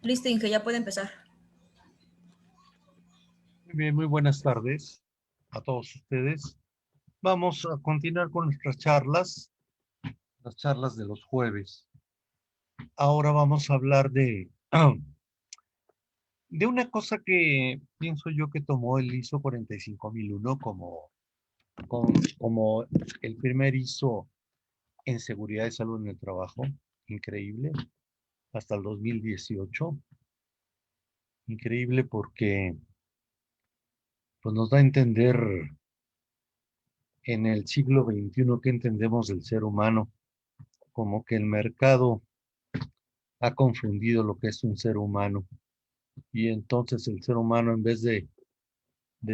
Listo, Inge, ya puede empezar. Muy bien, muy buenas tardes a todos ustedes. Vamos a continuar con nuestras charlas, las charlas de los jueves. Ahora vamos a hablar de una cosa que pienso yo que tomó el ISO 45001 como el primer ISO en seguridad y salud en el trabajo. Increíble, hasta el 2018. Increíble porque pues, nos da a entender en el siglo XXI qué entendemos del ser humano, como que el mercado ha confundido lo que es un ser humano y entonces el ser humano en vez de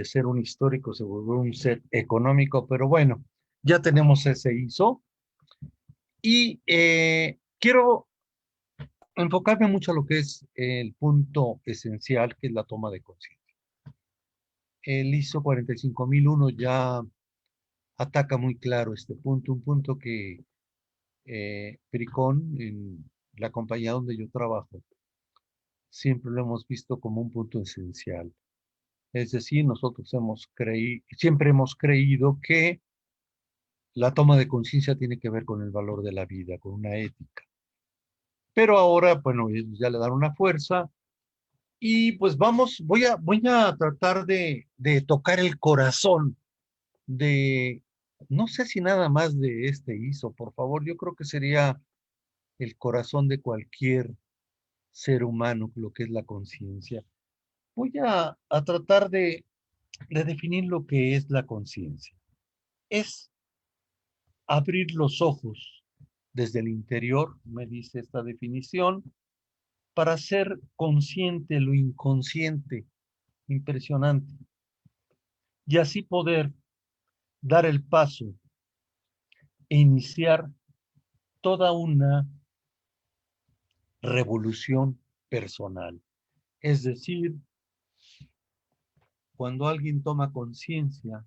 ser un histórico se volvió un ser económico, pero bueno, ya tenemos ese ISO y quiero enfocarme mucho a lo que es el punto esencial, que es la toma de conciencia. El ISO 45001 ya ataca muy claro este punto, un punto que Pericón, en la compañía donde yo trabajo, siempre lo hemos visto como un punto esencial. Es decir, nosotros siempre hemos creído que la toma de conciencia tiene que ver con el valor de la vida, con una ética. Pero ahora, bueno, ya le dan una fuerza y pues voy a tratar de tocar el corazón de, no sé si nada más de este ISO, por favor, yo creo que sería el corazón de cualquier ser humano, lo que es la conciencia. Voy a tratar de definir lo que es la conciencia. Es abrir los ojos desde el interior, me dice esta definición, para ser consciente lo inconsciente, impresionante, y así poder dar el paso e iniciar toda una revolución personal. Es decir, cuando alguien toma conciencia,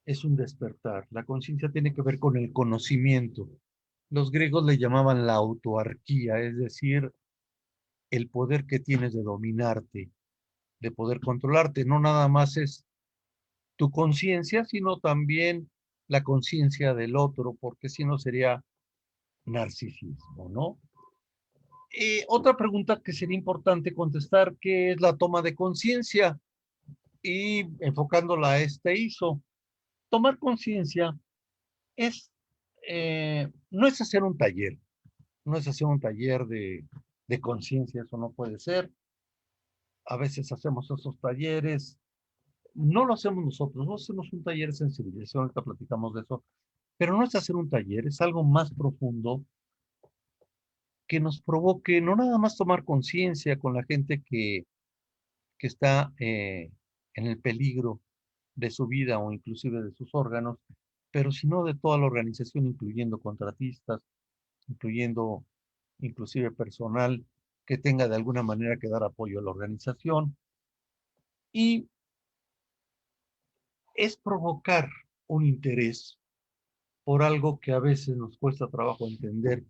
es un despertar. La conciencia tiene que ver con el conocimiento. Los griegos le llamaban la autarquía, es decir, el poder que tienes de dominarte, de poder controlarte. No nada más es tu conciencia, sino también la conciencia del otro, porque si no sería narcisismo, ¿no? Otra pregunta que sería importante contestar, ¿qué es la toma de conciencia? Y enfocándola a este ISO, tomar conciencia es, no es hacer un taller, no es hacer un taller de conciencia, eso no puede ser. A veces hacemos esos talleres, no lo hacemos nosotros, no hacemos un taller de sensibilización, ahorita platicamos de eso, pero no es hacer un taller, es algo más profundo que nos provoque no nada más tomar conciencia con la gente que está en el peligro de su vida o inclusive de sus órganos, pero sino de toda la organización, incluyendo contratistas, incluyendo inclusive personal que tenga de alguna manera que dar apoyo a la organización. Y es provocar un interés por algo que a veces nos cuesta trabajo entender,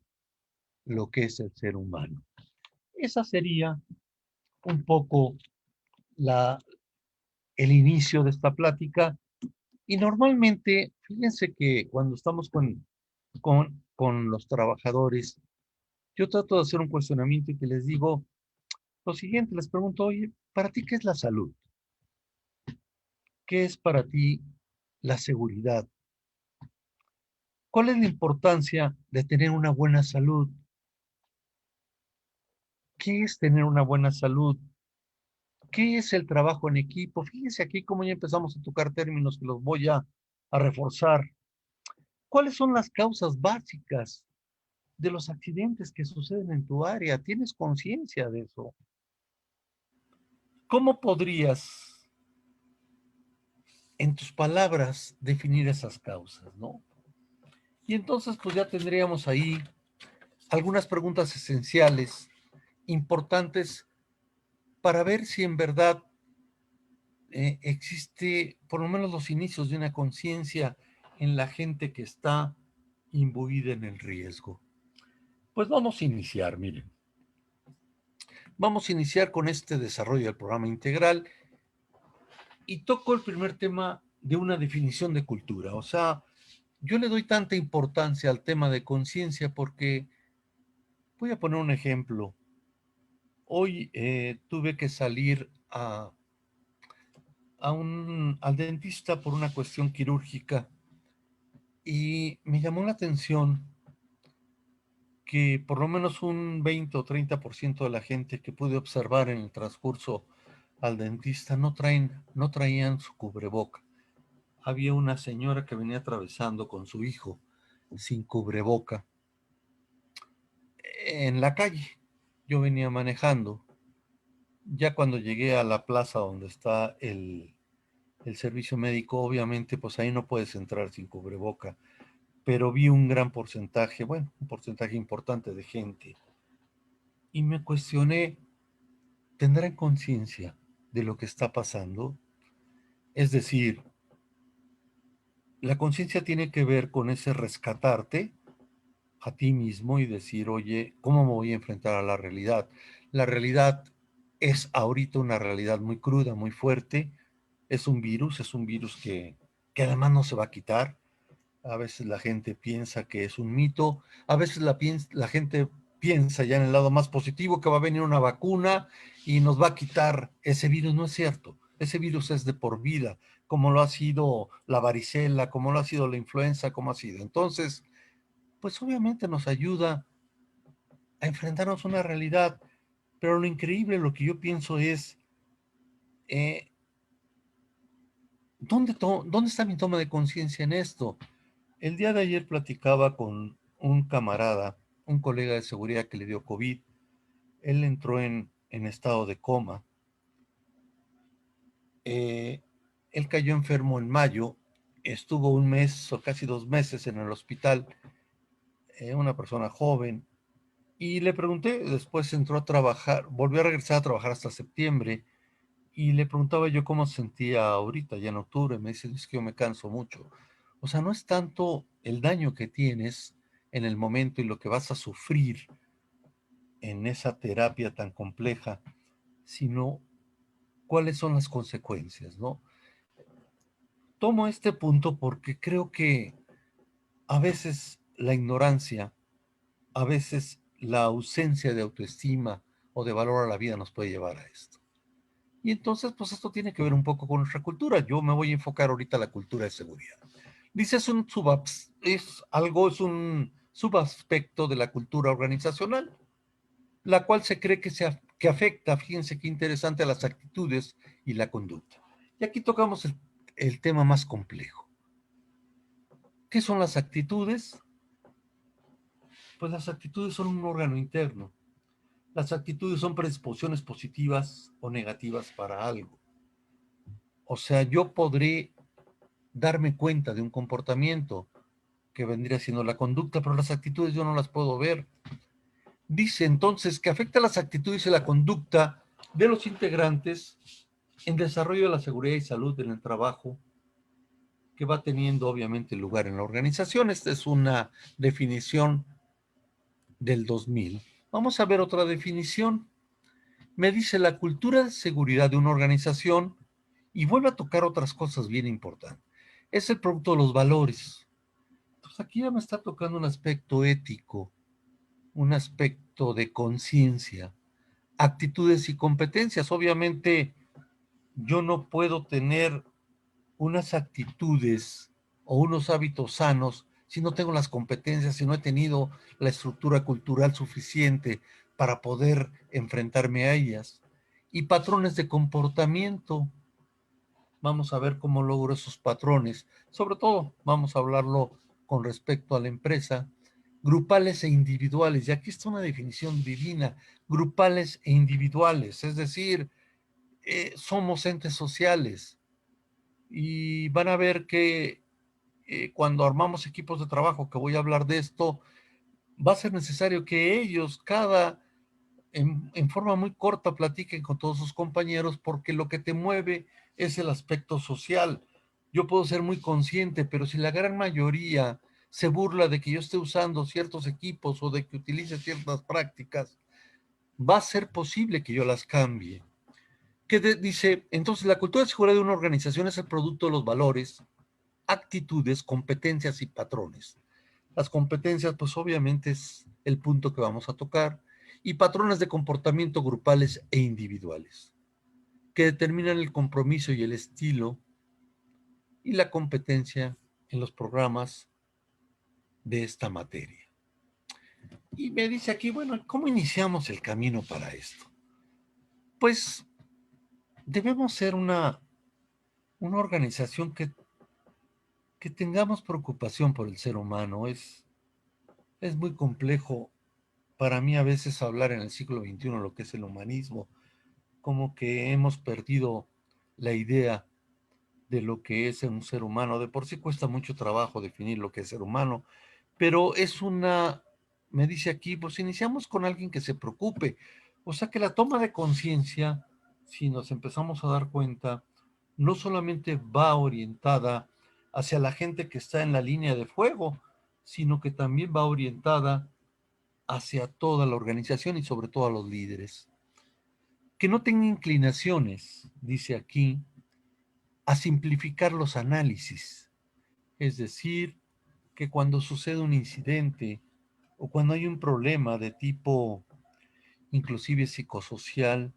lo que es el ser humano. Esa sería un poco la, el inicio de esta plática. Y normalmente, fíjense que cuando estamos con los trabajadores, yo trato de hacer un cuestionamiento y que les digo lo siguiente, les pregunto, oye, ¿para ti qué es la salud? ¿Qué es para ti la seguridad? ¿Cuál es la importancia de tener una buena salud? ¿Qué es tener una buena salud? ¿Qué es el trabajo en equipo? Fíjense aquí cómo ya empezamos a tocar términos que los voy a reforzar. ¿Cuáles son las causas básicas de los accidentes que suceden en tu área? ¿Tienes conciencia de eso? ¿Cómo podrías, en tus palabras, definir esas causas, no? Y entonces, pues ya tendríamos ahí algunas preguntas esenciales, importantes, para ver si en verdad existe por lo menos los inicios de una conciencia en la gente que está imbuida en el riesgo. Pues vamos a iniciar, miren. Vamos a iniciar con este desarrollo del programa integral y toco el primer tema de una definición de cultura. O sea, yo le doy tanta importancia al tema de conciencia porque voy a poner un ejemplo. Hoy tuve que salir al dentista por una cuestión quirúrgica y me llamó la atención que por lo menos un 20 o 30% de la gente que pude observar en el transcurso al dentista no traían su cubreboca. Había una señora que venía atravesando con su hijo sin cubreboca en la calle. Yo venía manejando. Ya cuando llegué a la plaza donde está el servicio médico, obviamente, pues ahí no puedes entrar sin cubreboca. Pero vi un gran porcentaje, bueno, un porcentaje importante de gente. Y me cuestioné, ¿tendrán conciencia de lo que está pasando? Es decir, la conciencia tiene que ver con ese rescatarte a ti mismo y decir, oye, ¿cómo me voy a enfrentar a la realidad? La realidad es ahorita una realidad muy cruda, muy fuerte. Es un virus que además no se va a quitar. A veces la gente piensa que es un mito, a veces la gente piensa ya en el lado más positivo que va a venir una vacuna y nos va a quitar ese virus. No es cierto, ese virus es de por vida, como lo ha sido la varicela, como lo ha sido la influenza, como ha sido. Entonces, pues obviamente nos ayuda a enfrentarnos a una realidad, pero lo increíble, lo que yo pienso es, eh, ¿dónde está mi toma de conciencia en esto? El día de ayer platicaba con un camarada, un colega de seguridad que le dio COVID. Él entró en estado de coma. Eh, Él cayó enfermo en mayo, estuvo un mes o casi 2 meses en el hospital, una persona joven, y le pregunté, después entró a trabajar, volvió a regresar a trabajar hasta septiembre, y le preguntaba yo cómo se sentía ahorita, ya en octubre. Me dice, es que yo me canso mucho. O sea, no es tanto el daño que tienes en el momento y lo que vas a sufrir en esa terapia tan compleja, sino cuáles son las consecuencias, ¿no? Tomo este punto porque creo que a veces la ignorancia, a veces la ausencia de autoestima o de valor a la vida nos puede llevar a esto. Y entonces, pues esto tiene que ver un poco con nuestra cultura. Yo me voy a enfocar ahorita a la cultura de seguridad. Dice, es un subaspecto de la cultura organizacional, la cual se cree que afecta, fíjense qué interesante, a las actitudes y la conducta. Y aquí tocamos el tema más complejo. ¿Qué son las actitudes? Pues las actitudes son un órgano interno. Las actitudes son predisposiciones positivas o negativas para algo. O sea, yo podré darme cuenta de un comportamiento que vendría siendo la conducta, pero las actitudes yo no las puedo ver. Dice entonces que afecta las actitudes y la conducta de los integrantes en desarrollo de la seguridad y salud en el trabajo, que va teniendo obviamente lugar en la organización. Esta es una definición del 2000. Vamos a ver otra definición. Me dice la cultura de seguridad de una organización, y vuelve a tocar otras cosas bien importantes. Es el producto de los valores. Pues aquí ya me está tocando un aspecto ético, un aspecto de conciencia, actitudes y competencias. Obviamente, yo no puedo tener unas actitudes o unos hábitos sanos si no tengo las competencias, si no he tenido la estructura cultural suficiente para poder enfrentarme a ellas. Y patrones de comportamiento. Vamos a ver cómo logro esos patrones. Sobre todo, vamos a hablarlo con respecto a la empresa. Grupales e individuales. Y aquí está una definición divina. Grupales e individuales. Es decir, somos entes sociales. Y van a ver que cuando armamos equipos de trabajo, que voy a hablar de esto, va a ser necesario que ellos, en forma muy corta, platiquen con todos sus compañeros, porque lo que te mueve es el aspecto social. Yo puedo ser muy consciente, pero si la gran mayoría se burla de que yo esté usando ciertos equipos o de que utilice ciertas prácticas, va a ser posible que yo las cambie. Dice, entonces la cultura de seguridad de una organización es el producto de los valores, actitudes, competencias y patrones. Las competencias, pues obviamente es el punto que vamos a tocar, y patrones de comportamiento grupales e individuales, que determinan el compromiso y el estilo y la competencia en los programas de esta materia. Y me dice aquí, bueno, ¿cómo iniciamos el camino para esto? Pues debemos ser una organización que tengamos preocupación por el ser humano. Es muy complejo para mí a veces hablar en el siglo XXI lo que es el humanismo, como que hemos perdido la idea de lo que es un ser humano. De por sí cuesta mucho trabajo definir lo que es ser humano, pero me dice aquí, pues iniciamos con alguien que se preocupe. O sea que la toma de conciencia, si nos empezamos a dar cuenta, no solamente va orientada hacia la gente que está en la línea de fuego, sino que también va orientada hacia toda la organización y sobre todo a los líderes. Que no tenga inclinaciones, dice aquí, a simplificar los análisis. Es decir, que cuando sucede un incidente o cuando hay un problema de tipo inclusive psicosocial,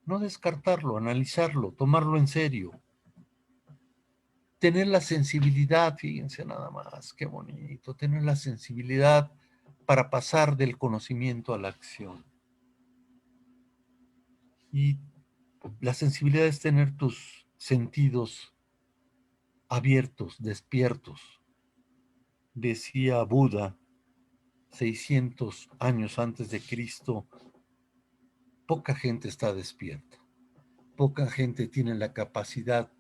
no descartarlo, analizarlo, tomarlo en serio, tener la sensibilidad, fíjense nada más, qué bonito, tener la sensibilidad para pasar del conocimiento a la acción. Y la sensibilidad es tener tus sentidos abiertos, despiertos. Decía Buda, 600 años antes de Cristo, poca gente está despierta, poca gente tiene la capacidad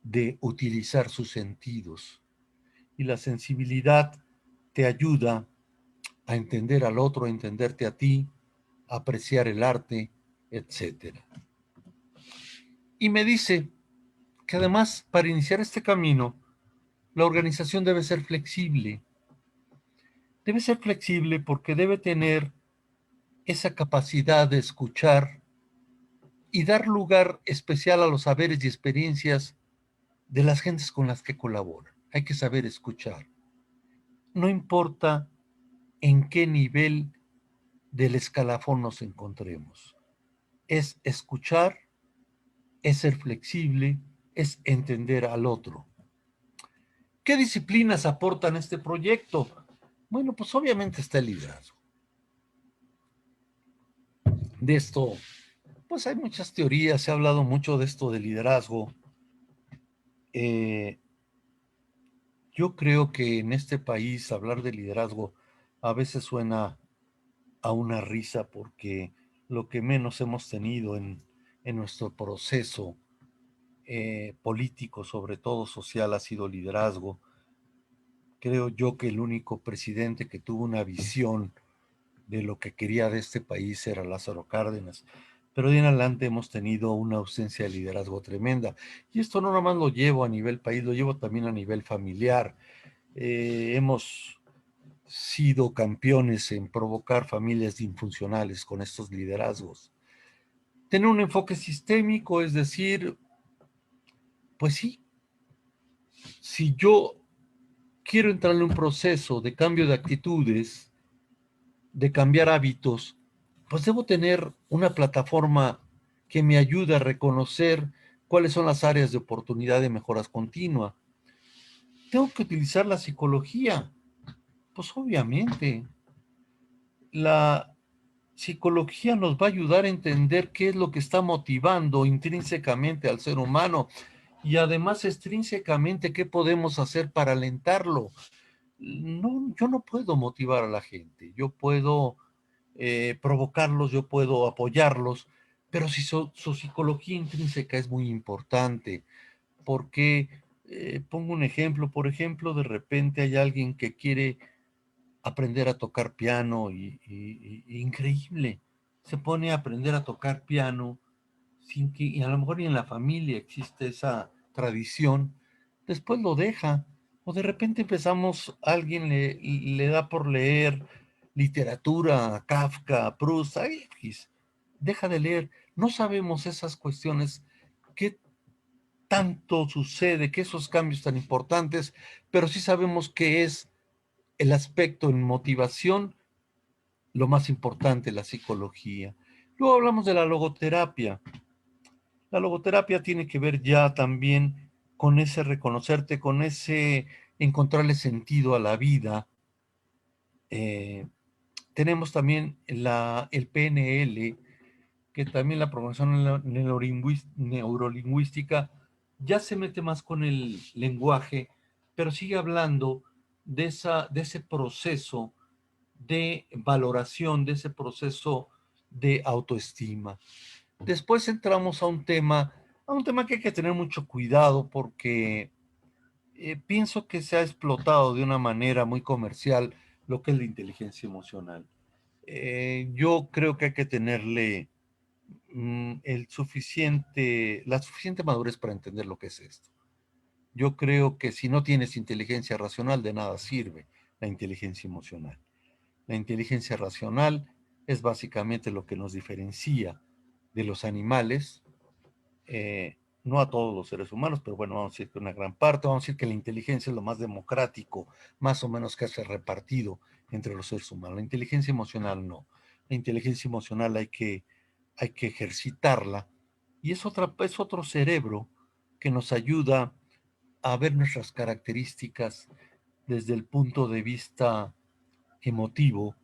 de utilizar sus sentidos. Y la sensibilidad te ayuda a entender al otro, a entenderte a ti, a apreciar el arte, etcétera. Y me dice que además para iniciar este camino, la organización debe ser flexible. Debe ser flexible porque debe tener esa capacidad de escuchar y dar lugar especial a los saberes y experiencias de las gentes con las que colabora. Hay que saber escuchar. No importa en qué nivel del escalafón nos encontremos. Es escuchar, es ser flexible, es entender al otro. ¿Qué disciplinas aportan este proyecto? Bueno, pues obviamente está el liderazgo. De esto, pues hay muchas teorías, se ha hablado mucho de esto del liderazgo. Yo creo que en este país hablar de liderazgo a veces suena a una risa porque lo que menos hemos tenido en nuestro proceso político, sobre todo social, ha sido liderazgo. Creo yo que el único presidente que tuvo una visión de lo que quería de este país era Lázaro Cárdenas. Pero de en adelante hemos tenido una ausencia de liderazgo tremenda. Y esto no nada más lo llevo a nivel país, lo llevo también a nivel familiar. Hemos sido campeones en provocar familias disfuncionales con estos liderazgos. Tener un enfoque sistémico, es decir, pues sí, si yo quiero entrar en un proceso de cambio de actitudes, de cambiar hábitos, pues debo tener una plataforma que me ayude a reconocer cuáles son las áreas de oportunidad de mejoras continua. Tengo que utilizar la psicología, pues obviamente. La psicología nos va a ayudar a entender qué es lo que está motivando intrínsecamente al ser humano y además extrínsecamente qué podemos hacer para alentarlo. No, yo no puedo motivar a la gente, yo puedo provocarlos, yo puedo apoyarlos, pero si su psicología intrínseca es muy importante, porque pongo un ejemplo, por ejemplo, de repente hay alguien que quiere aprender a tocar piano y increíble, se pone a aprender a tocar piano sin que, y a lo mejor y en la familia existe esa tradición, después lo deja, o de repente empezamos, alguien le da por leer literatura, Kafka, Proust, ay, Dostoyevskis, deja de leer. No sabemos esas cuestiones, qué tanto sucede, que esos cambios tan importantes, pero sí sabemos que es el aspecto en motivación lo más importante, la psicología. Luego hablamos de la logoterapia. La logoterapia tiene que ver ya también con ese reconocerte, con ese encontrarle sentido a la vida. Eh, tenemos también el PNL, que también la programación neurolingüística ya se mete más con el lenguaje, pero sigue hablando de ese proceso de valoración, de ese proceso de autoestima. Después entramos a un tema que hay que tener mucho cuidado porque pienso que se ha explotado de una manera muy comercial lo que es la inteligencia emocional. Yo creo que hay que tenerle la suficiente madurez para entender lo que es esto. Yo creo que si no tienes inteligencia racional, de nada sirve la inteligencia emocional. La inteligencia racional es básicamente lo que nos diferencia de los animales, no a todos los seres humanos, pero bueno, vamos a decir que una gran parte, vamos a decir que la inteligencia es lo más democrático, más o menos que se ha repartido entre los seres humanos. La inteligencia emocional no. La inteligencia emocional hay que ejercitarla y es otro cerebro que nos ayuda a ver nuestras características desde el punto de vista emotivo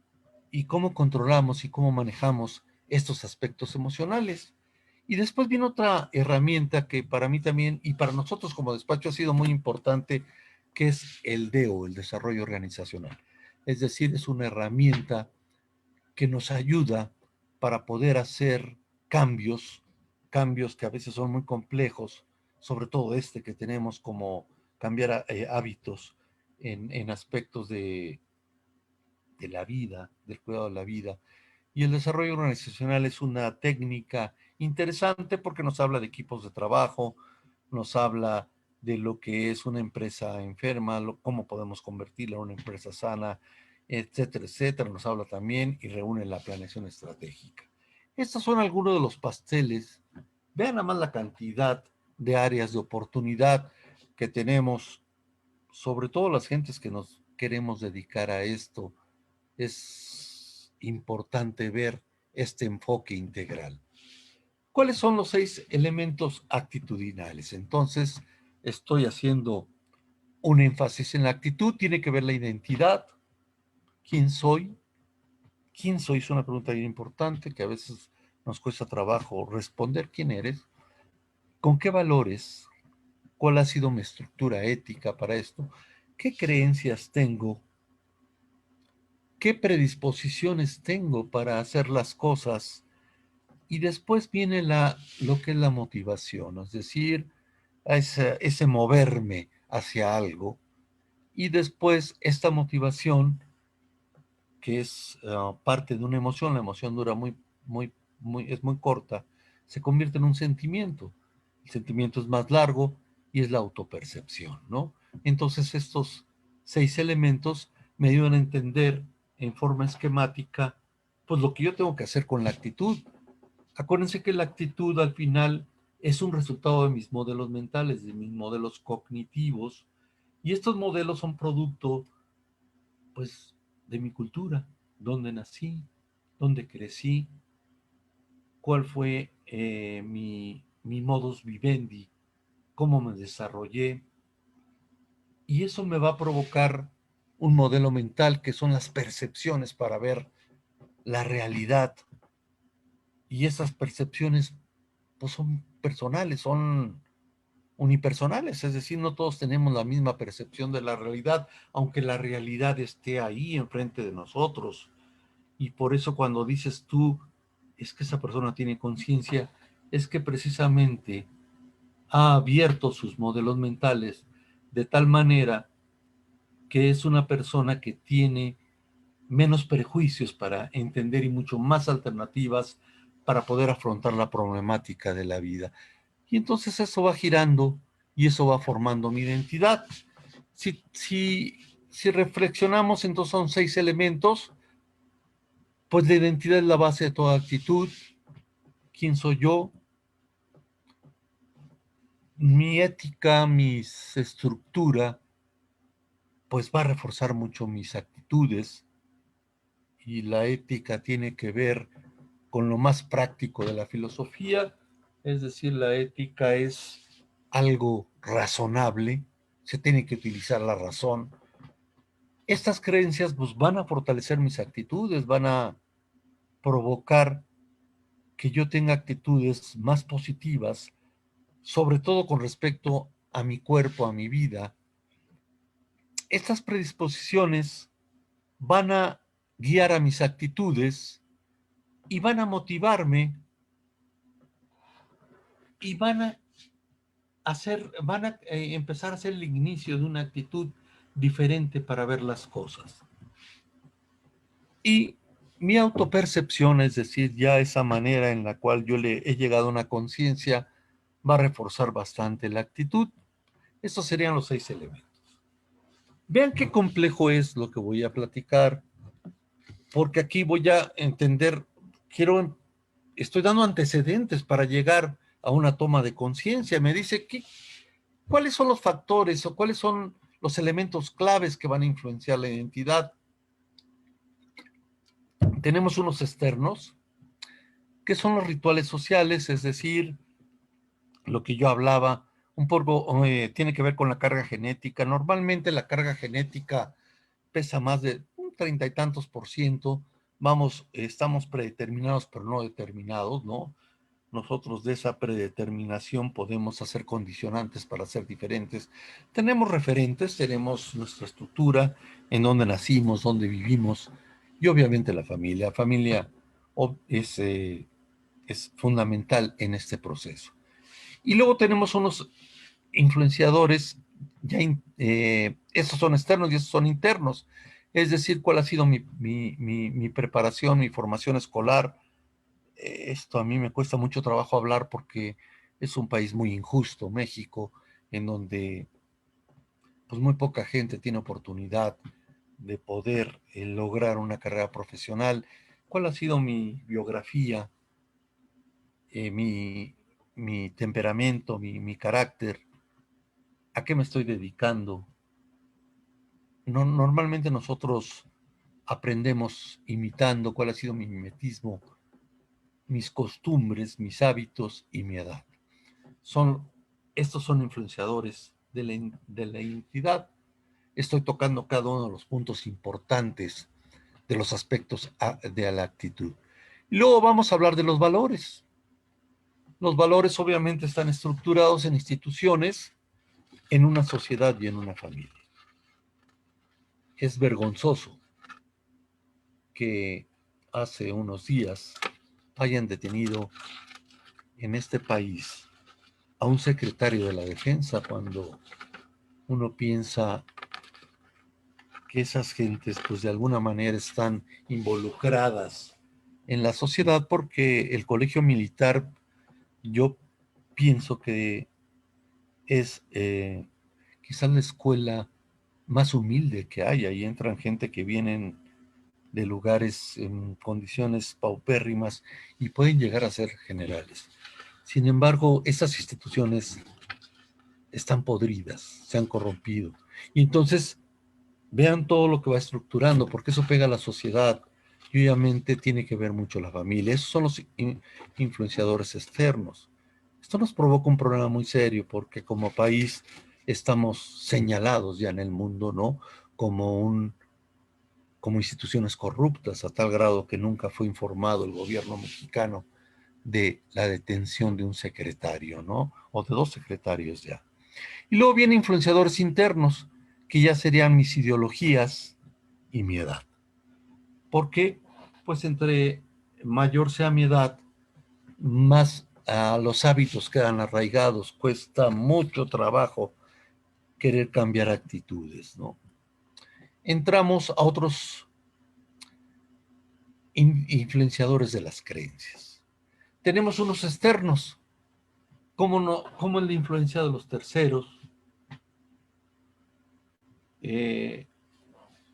y cómo controlamos y cómo manejamos estos aspectos emocionales. Y después viene otra herramienta que para mí también y para nosotros como despacho ha sido muy importante, que es el DEO, el desarrollo organizacional. Es decir, es una herramienta que nos ayuda para poder hacer cambios que a veces son muy complejos, sobre todo este que tenemos como cambiar hábitos en aspectos de la vida, del cuidado de la vida. Y el desarrollo organizacional es una técnica interesante porque nos habla de equipos de trabajo, nos habla de lo que es una empresa enferma, cómo podemos convertirla en una empresa sana, etcétera, etcétera. Nos habla también y reúne la planeación estratégica. Estos son algunos de los pasteles. Vean nada más la cantidad de áreas de oportunidad que tenemos, sobre todo las gentes que nos queremos dedicar a esto. Es importante ver este enfoque integral. ¿Cuáles son los 6 elementos actitudinales? Entonces, estoy haciendo un énfasis en la actitud, tiene que ver la identidad, quién soy. ¿Quién soy? Es una pregunta bien importante que a veces nos cuesta trabajo responder. ¿Quién eres? ¿Con qué valores? ¿Cuál ha sido mi estructura ética para esto? ¿Qué creencias tengo? ¿Qué predisposiciones tengo para hacer las cosas? Y después viene lo que es la motivación, es decir, ese moverme hacia algo. Y después esta motivación, que es parte de una emoción, la emoción dura es muy corta, se convierte en un sentimiento. El sentimiento es más largo y es la autopercepción, ¿no? Entonces estos 6 elementos me ayudan a entender en forma esquemática, pues lo que yo tengo que hacer con la actitud. Acuérdense que la actitud al final es un resultado de mis modelos mentales, de mis modelos cognitivos, y estos modelos son producto, pues, de mi cultura, dónde nací, dónde crecí, cuál fue mi modus vivendi, cómo me desarrollé, y eso me va a provocar un modelo mental que son las percepciones para ver la realidad, y esas percepciones, pues, son personales, son unipersonales, es decir, no todos tenemos la misma percepción de la realidad, aunque la realidad esté ahí enfrente de nosotros. Y por eso cuando dices tú, es que esa persona tiene conciencia, es que precisamente ha abierto sus modelos mentales de tal manera que es una persona que tiene menos prejuicios para entender y mucho más alternativas para poder afrontar la problemática de la vida. Y entonces eso va girando y eso va formando mi identidad. Si reflexionamos, entonces son 6 elementos. Pues la identidad es la base de toda actitud. ¿Quién soy yo? Mi ética, mi estructura, pues va a reforzar mucho mis actitudes, y la ética tiene que ver con lo más práctico de la filosofía, es decir, la ética es algo razonable, se tiene que utilizar la razón. Estas creencias pues van a fortalecer mis actitudes, van a provocar que yo tenga actitudes más positivas, sobre todo con respecto a mi cuerpo, a mi vida. Estas predisposiciones van a guiar a mis actitudes y van a motivarme y van a empezar a ser el inicio de una actitud diferente para ver las cosas. Y mi autopercepción, es decir, ya esa manera en la cual yo le he llegado a una conciencia, va a reforzar bastante la actitud. Estos serían los 6 elementos. Vean qué complejo es lo que voy a platicar, porque aquí voy a entender, estoy dando antecedentes para llegar a una toma de conciencia. Me dice, ¿cuáles son los factores o cuáles son los elementos claves que van a influenciar la identidad? Tenemos unos externos, que son los rituales sociales, es decir, lo que yo hablaba, un poco tiene que ver con la carga genética. Normalmente la carga genética pesa más de un 30 y tantos por ciento. Vamos, estamos predeterminados, pero no determinados, ¿no? Nosotros de esa predeterminación podemos hacer condicionantes para ser diferentes. Tenemos referentes, tenemos nuestra estructura, en dónde nacimos, dónde vivimos, y obviamente la familia. La familia es fundamental en este proceso. Y luego tenemos unos influenciadores, estos son externos y estos son internos. Es decir, cuál ha sido mi preparación, mi formación escolar. Esto a mí me cuesta mucho trabajo hablar porque es un país muy injusto, México, en donde pues muy poca gente tiene oportunidad de poder lograr una carrera profesional. ¿Cuál ha sido mi biografía, eh, mi, mi temperamento, mi carácter? ¿A qué me estoy dedicando? No, normalmente nosotros aprendemos imitando cuál ha sido mi mimetismo, mis costumbres, mis hábitos y mi edad. Son, estos son influenciadores de la identidad. Estoy tocando cada uno de los puntos importantes de los aspectos de la actitud. Y luego vamos a hablar de los valores. Los valores obviamente están estructurados en instituciones, en una sociedad y en una familia. Es vergonzoso que hace unos días hayan detenido en este país a un secretario de la Defensa, cuando uno piensa que esas gentes pues de alguna manera están involucradas en la sociedad, porque el colegio militar yo pienso que es quizás la escuela más humilde que hay. Ahí entran gente que vienen de lugares en condiciones paupérrimas y pueden llegar a ser generales. Sin embargo, esas instituciones están podridas, se han corrompido. Y entonces vean todo lo que va estructurando, porque eso pega a la sociedad y obviamente tiene que ver mucho la familia. Esos son los influenciadores externos. Esto nos provoca un problema muy serio porque como país estamos señalados ya en el mundo, ¿no? Como como instituciones corruptas, a tal grado que nunca fue informado el gobierno mexicano de la detención de un secretario, ¿no? O de 2 secretarios ya. Y luego vienen influenciadores internos, que ya serían mis ideologías y mi edad. Porque, pues entre mayor sea mi edad, más los hábitos quedan arraigados, cuesta mucho trabajo querer cambiar actitudes, ¿no? Entramos a otros influenciadores de las creencias. Tenemos unos externos, ¿cómo, no, cómo es la influencia de los terceros? Eh,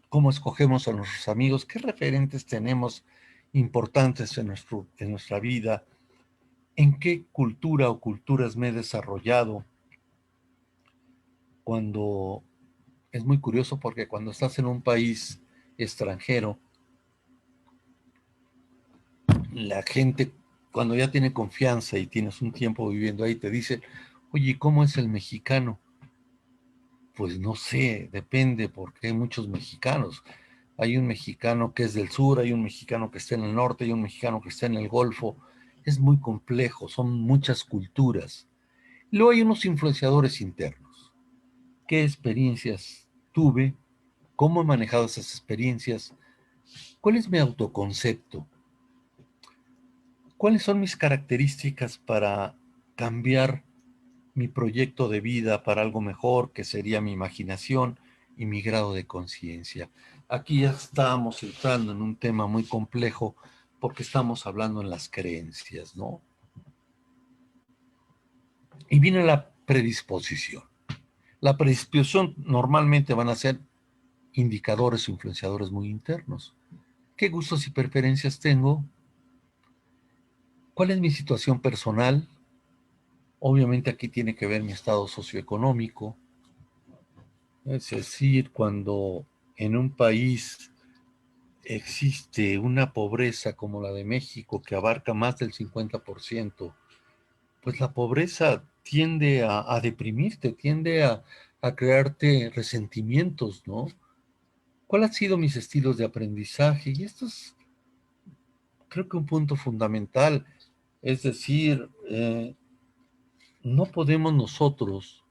¿Cómo escogemos a nuestros amigos? ¿Qué referentes tenemos importantes en nuestra vida, en qué cultura o culturas me he desarrollado. Cuando es muy curioso porque cuando estás en un país extranjero, la gente cuando ya tiene confianza y tienes un tiempo viviendo ahí, te dice, oye, ¿cómo es el mexicano? Pues no sé, depende, porque hay muchos mexicanos. Hay un mexicano que es del sur, hay un mexicano que está en el norte, hay un mexicano que está en el Golfo. Es muy complejo, son muchas culturas. Luego hay unos influenciadores internos. ¿Qué experiencias tuve? ¿Cómo he manejado esas experiencias? ¿Cuál es mi autoconcepto? ¿Cuáles son mis características para cambiar mi proyecto de vida para algo mejor, que sería mi imaginación y mi grado de conciencia? Aquí ya estamos entrando en un tema muy complejo porque estamos hablando en las creencias, ¿no? Y viene la predisposición. La predisposición normalmente van a ser indicadores o influenciadores muy internos. ¿Qué gustos y preferencias tengo? ¿Cuál es mi situación personal? Obviamente aquí tiene que ver mi estado socioeconómico. Es decir, cuando en un país existe una pobreza como la de México que abarca más del 50%, pues la pobreza tiende a deprimirte, tiende a crearte resentimientos, ¿no? ¿Cuál han sido mis estilos de aprendizaje? Y esto es, creo que un punto fundamental. Es decir, no podemos nosotros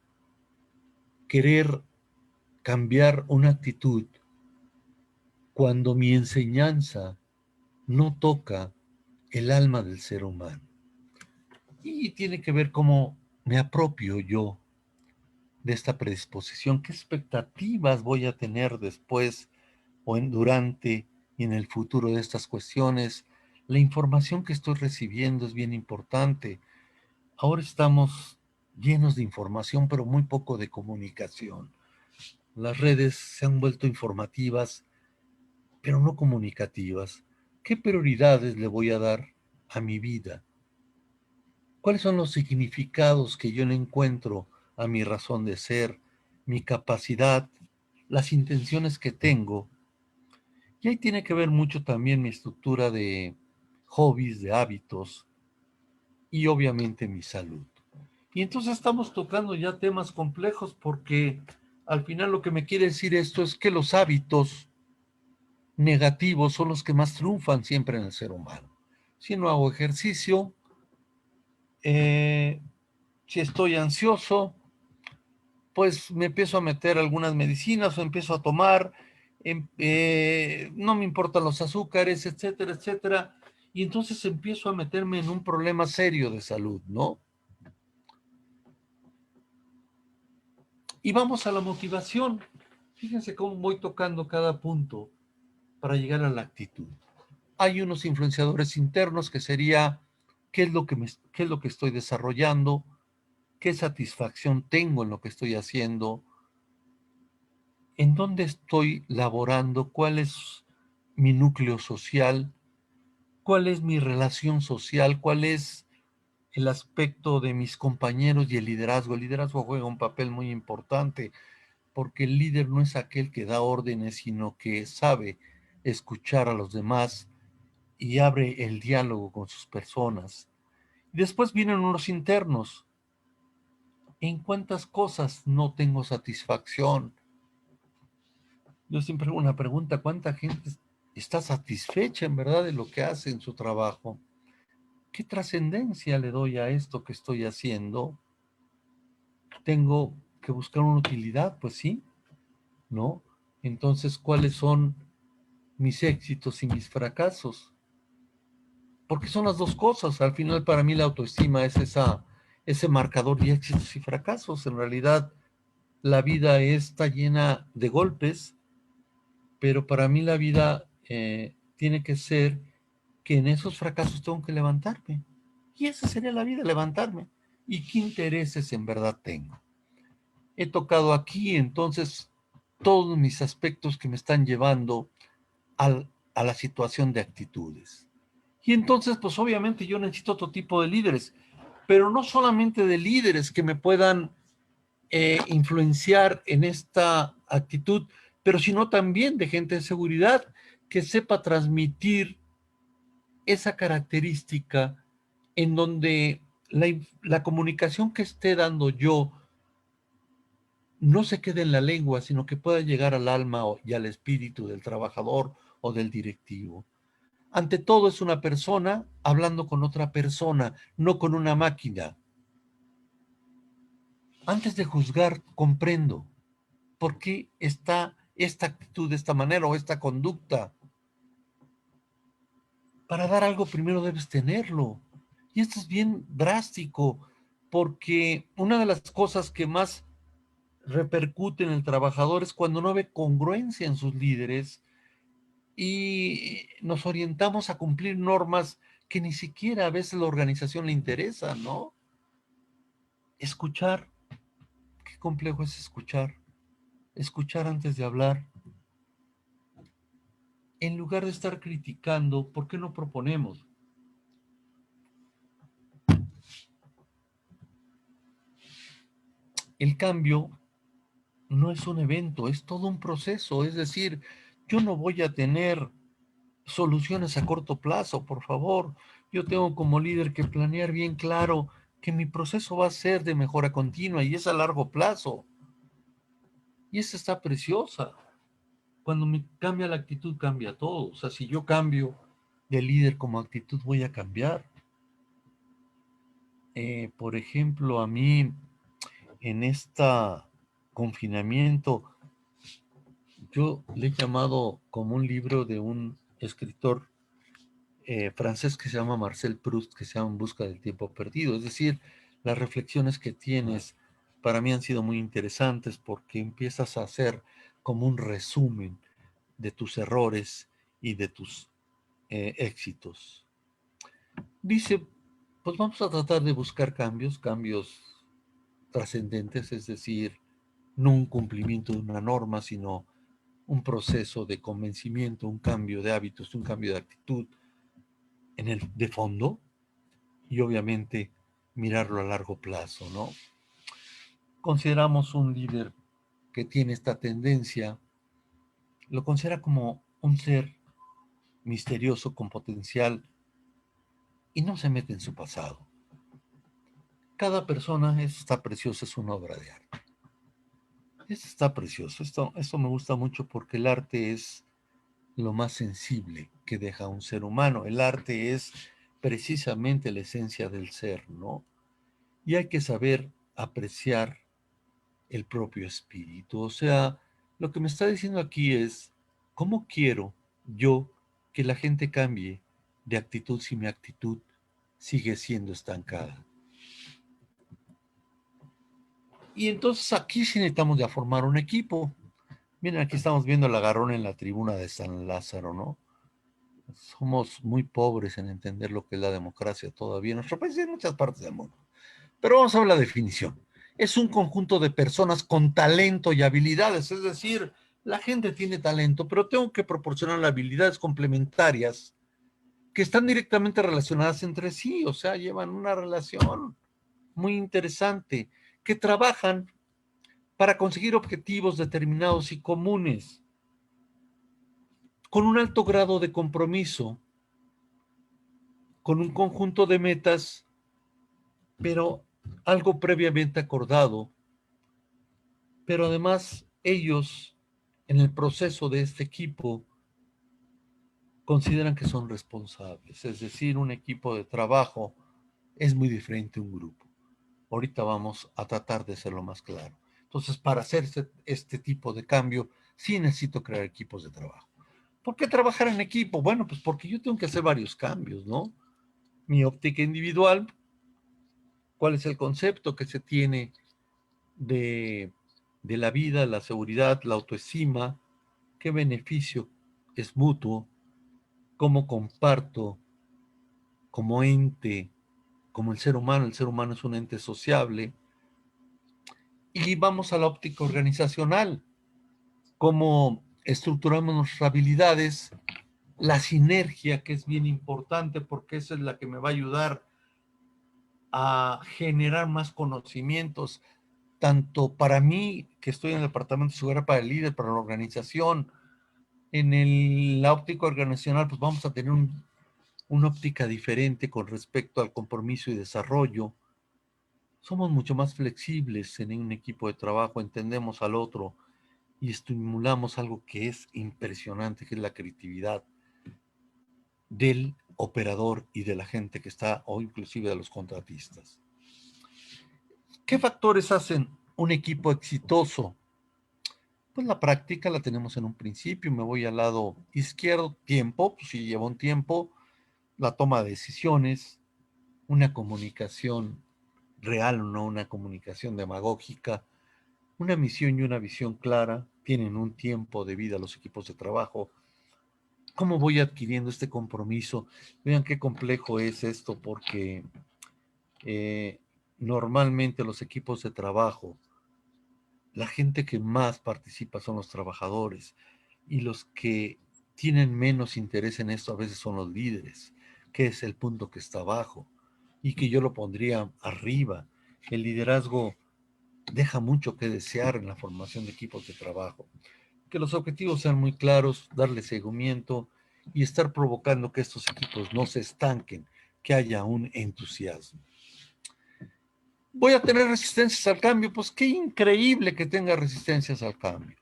querer cambiar una actitud cuando mi enseñanza no toca el alma del ser humano. Y tiene que ver cómo me apropio yo de esta predisposición, qué expectativas voy a tener después o durante y en el futuro de estas cuestiones. La información que estoy recibiendo es bien importante. Ahora estamos llenos de información, pero muy poco de comunicación. Las redes se han vuelto informativas, pero no comunicativas. ¿Qué prioridades le voy a dar a mi vida? ¿Cuáles son los significados que yo le encuentro a mi razón de ser, mi capacidad, las intenciones que tengo? Y ahí tiene que ver mucho también mi estructura de hobbies, de hábitos y obviamente mi salud. Y entonces estamos tocando ya temas complejos porque al final lo que me quiere decir esto es que los hábitos negativos son los que más triunfan siempre en el ser humano. Si no hago ejercicio, eh, si estoy ansioso, pues me empiezo a meter algunas medicinas o empiezo a tomar, no me importan los azúcares, etcétera, etcétera, y entonces empiezo a meterme en un problema serio de salud, ¿no? Y vamos a la motivación. Fíjense cómo voy tocando cada punto para llegar a la actitud. Hay unos influenciadores internos que sería qué es lo que estoy desarrollando, qué satisfacción tengo en lo que estoy haciendo, en dónde estoy laborando, cuál es mi núcleo social, cuál es mi relación social, cuál es el aspecto de mis compañeros y el liderazgo. El liderazgo juega un papel muy importante porque el líder no es aquel que da órdenes, sino que sabe escuchar a los demás y abre el diálogo con sus personas. Y después vienen unos internos. ¿En cuántas cosas no tengo satisfacción? Yo siempre hago una pregunta, ¿cuánta gente está satisfecha en verdad de lo que hace en su trabajo? ¿Qué trascendencia le doy a esto que estoy haciendo? ¿Tengo que buscar una utilidad? Pues sí, ¿no? Entonces, ¿cuáles son mis éxitos y mis fracasos? Porque son las dos cosas. Al final, para mí, la autoestima es ese marcador de éxitos y fracasos. En realidad, la vida está llena de golpes, pero para mí la vida tiene que ser que en esos fracasos tengo que levantarme. Y esa sería la vida, levantarme. ¿Y qué intereses en verdad tengo? He tocado aquí entonces todos mis aspectos que me están llevando a la situación de actitudes. Y entonces, pues obviamente yo necesito otro tipo de líderes, pero no solamente de líderes que me puedan influenciar en esta actitud, pero sino también de gente de seguridad que sepa transmitir esa característica en donde la comunicación que esté dando yo no se quede en la lengua, sino que pueda llegar al alma y al espíritu del trabajador o del directivo. Ante todo es una persona hablando con otra persona, no con una máquina. Antes de juzgar, comprendo por qué está esta actitud de esta manera o esta conducta. Para dar algo primero debes tenerlo. Y esto es bien drástico, porque una de las cosas que más repercute en el trabajador es cuando no ve congruencia en sus líderes y nos orientamos a cumplir normas que ni siquiera a veces la organización le interesa, ¿no? Escuchar, qué complejo es escuchar. Escuchar antes de hablar. En lugar de estar criticando, ¿por qué no proponemos? El cambio no es un evento, es todo un proceso. Es decir, yo no voy a tener soluciones a corto plazo, por favor. Yo tengo como líder que planear bien claro que mi proceso va a ser de mejora continua y es a largo plazo. Y esa está preciosa. Cuando me cambia la actitud, cambia todo. O sea, si yo cambio de líder como actitud, voy a cambiar. Por ejemplo, a mí en este confinamiento, yo le he llamado como un libro de un escritor francés que se llama Marcel Proust, que se llama En busca del tiempo perdido. Es decir, las reflexiones que tienes para mí han sido muy interesantes porque empiezas a hacer como un resumen de tus errores y de tus éxitos. Dice, pues vamos a tratar de buscar cambios, cambios trascendentes, es decir, no un cumplimiento de una norma, sino un proceso de convencimiento, un cambio de hábitos, un cambio de actitud en el de fondo y obviamente mirarlo a largo plazo, ¿no? Consideramos un líder que tiene esta tendencia, lo considera como un ser misterioso con potencial y no se mete en su pasado. Cada persona está preciosa, es una obra de arte. Esto está precioso, esto me gusta mucho porque el arte es lo más sensible que deja un ser humano. El arte es precisamente la esencia del ser, ¿no? Y hay que saber apreciar el propio espíritu. O sea, lo que me está diciendo aquí es, ¿cómo quiero yo que la gente cambie de actitud si mi actitud sigue siendo estancada? Y entonces aquí sí necesitamos ya formar un equipo. Miren, aquí estamos viendo el agarrón en la tribuna de San Lázaro, ¿no? Somos muy pobres en entender lo que es la democracia todavía en nuestro país y en muchas partes del mundo. Pero vamos a ver la definición. Es un conjunto de personas con talento y habilidades, es decir, la gente tiene talento, pero tengo que proporcionar habilidades complementarias que están directamente relacionadas entre sí, o sea, llevan una relación muy interesante, que trabajan para conseguir objetivos determinados y comunes, con un alto grado de compromiso, con un conjunto de metas, pero algo previamente acordado, pero además ellos en el proceso de este equipo consideran que son responsables, es decir, un equipo de trabajo es muy diferente a un grupo. Ahorita vamos a tratar de hacerlo más claro. Entonces, para hacer este tipo de cambio, sí necesito crear equipos de trabajo. ¿Por qué trabajar en equipo? Bueno, pues porque yo tengo que hacer varios cambios, ¿no? Mi óptica individual, ¿cuál es el concepto que se tiene de, de la vida, la seguridad, la autoestima? ¿Qué beneficio es mutuo? ¿Cómo comparto como ente, como el ser humano es un ente sociable? Y vamos a la óptica organizacional, cómo estructuramos nuestras habilidades la sinergia, que es bien importante porque esa es la que me va a ayudar a generar más conocimientos, tanto para mí, que estoy en el departamento de seguridad para el líder, para la organización, la óptica organizacional, pues vamos a tener una óptica diferente con respecto al compromiso y desarrollo. Somos mucho más flexibles en un equipo de trabajo, entendemos al otro y estimulamos algo que es impresionante, que es la creatividad del operador y de la gente que está, o inclusive de los contratistas. ¿Qué factores hacen un equipo exitoso? Pues la práctica la tenemos en un principio. Me voy al lado izquierdo, tiempo, pues si lleva un tiempo, la toma de decisiones, una comunicación real, no una comunicación demagógica, una misión y una visión clara, tienen un tiempo de vida los equipos de trabajo. ¿Cómo voy adquiriendo este compromiso? Vean qué complejo es esto, porque normalmente los equipos de trabajo, la gente que más participa son los trabajadores y los que tienen menos interés en esto a veces son los líderes, que es el punto que está abajo y que yo lo pondría arriba. El liderazgo deja mucho que desear en la formación de equipos de trabajo. Que los objetivos sean muy claros, darle seguimiento y estar provocando que estos equipos no se estanquen, que haya un entusiasmo. ¿Voy a tener resistencias al cambio? Pues qué increíble que tenga resistencias al cambio.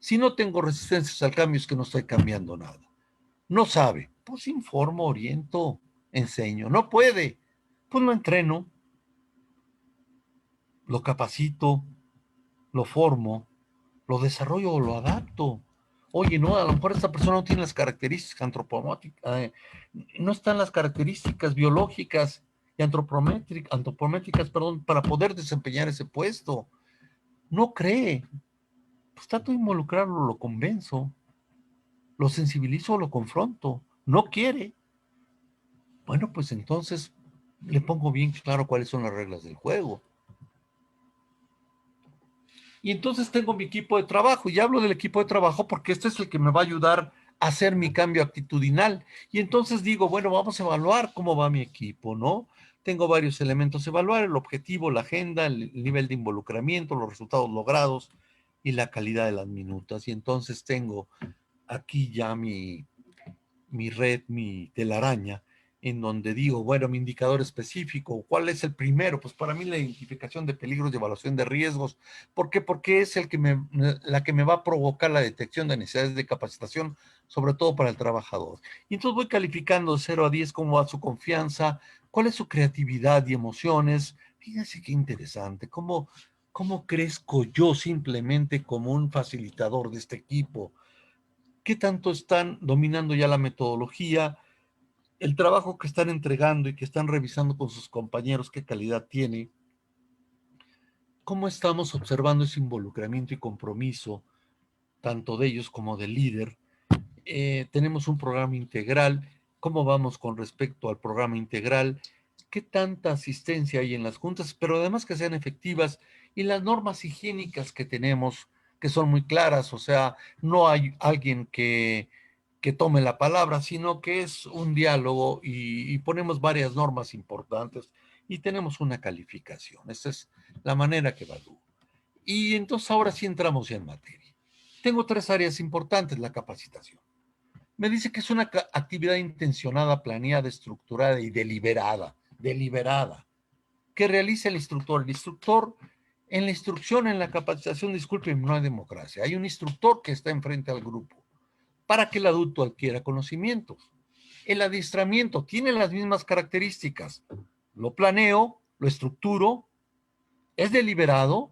Si no tengo resistencias al cambio es que no estoy cambiando nada. No sabe, pues informo, oriento, enseño. No puede, pues lo entreno, lo capacito, lo formo, lo desarrollo o lo adapto. Oye, no, a lo mejor esta persona no tiene las características antropométricas, no están las características biológicas y antropométricas, perdón, para poder desempeñar ese puesto. No cree, pues trato de involucrarlo, lo convenzo, lo sensibilizo, lo confronto. No quiere. Bueno, pues entonces le pongo bien claro cuáles son las reglas del juego. Y entonces tengo mi equipo de trabajo, y hablo del equipo de trabajo porque este es el que me va a ayudar a hacer mi cambio actitudinal. Y entonces digo, bueno, vamos a evaluar cómo va mi equipo, ¿no? Tengo varios elementos, evaluar el objetivo, la agenda, el nivel de involucramiento, los resultados logrados y la calidad de las minutas. Y entonces tengo aquí ya mi red, mi telaraña, en donde digo, bueno, mi indicador específico, ¿cuál es el primero? Pues para mí la identificación de peligros y evaluación de riesgos. ¿Por qué? Porque es la que me va a provocar la detección de necesidades de capacitación, sobre todo para el trabajador. Y entonces voy calificando de 0 a 10 cómo va su confianza, cuál es su creatividad y emociones. Fíjense qué interesante, cómo crezco yo simplemente como un facilitador de este equipo. ¿Qué tanto están dominando ya la metodología? El trabajo que están entregando y que están revisando con sus compañeros, qué calidad tiene, cómo estamos observando ese involucramiento y compromiso, tanto de ellos como del líder. Tenemos un programa integral, cómo vamos con respecto al programa integral, qué tanta asistencia hay en las juntas, pero además que sean efectivas y las normas higiénicas que tenemos, que son muy claras, o sea, no hay alguien que tome la palabra, sino que es un diálogo y ponemos varias normas importantes y tenemos una calificación. Esa es la manera que evalúo. Y entonces ahora sí entramos ya en materia. Tengo tres áreas importantes, la capacitación. Me dice que es una actividad intencionada, planeada, estructurada y deliberada, que realiza el instructor. El instructor, en la instrucción, en la capacitación, disculpen, no hay democracia. Hay un instructor que está enfrente al grupo para que el adulto adquiera conocimientos. El adiestramiento tiene las mismas características. Lo planeo, lo estructuro, es deliberado,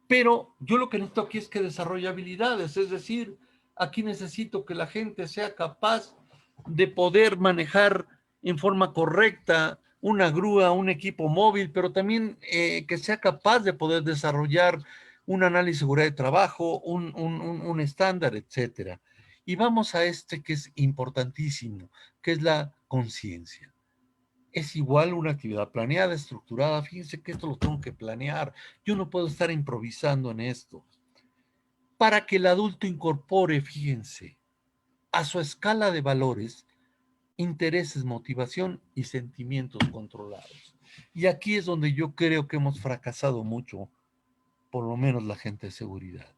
pero yo lo que necesito aquí es que desarrolle habilidades, es decir, aquí necesito que la gente sea capaz de poder manejar en forma correcta una grúa, un equipo móvil, pero también que sea capaz de poder desarrollar un análisis de seguridad de trabajo, un estándar, etcétera. Y vamos a este que es importantísimo, que es la conciencia. Es igual una actividad planeada, estructurada. Fíjense que esto lo tengo que planear. Yo no puedo estar improvisando en esto. Para que el adulto incorpore, fíjense, a su escala de valores, intereses, motivación y sentimientos controlados. Y aquí es donde yo creo que hemos fracasado mucho, por lo menos la gente de seguridad.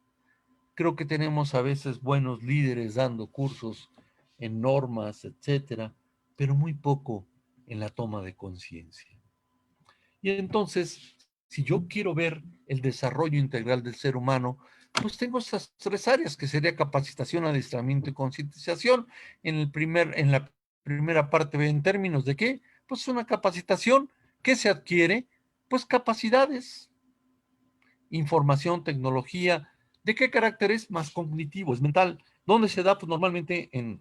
Creo que tenemos a veces buenos líderes dando cursos en normas, etcétera, pero muy poco en la toma de conciencia. Y entonces, si yo quiero ver el desarrollo integral del ser humano, pues tengo estas tres áreas, que sería capacitación, adiestramiento y concientización. En la primera parte, en términos de qué, pues una capacitación que se adquiere, pues capacidades, información, tecnología. ¿De qué carácter es? Más cognitivo, es mental. ¿Dónde se da? Pues normalmente en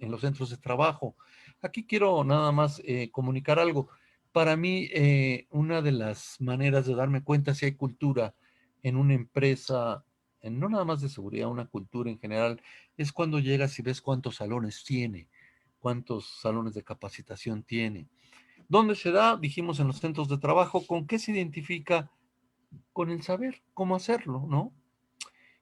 los centros de trabajo. Aquí quiero nada más comunicar algo. Para mí, una de las maneras de darme cuenta si hay cultura en una empresa, no nada más de seguridad, una cultura en general, es cuando llegas y ves cuántos salones tiene, cuántos salones de capacitación tiene. ¿Dónde se da? Dijimos en los centros de trabajo. ¿Con qué se identifica? Con el saber cómo hacerlo, ¿no?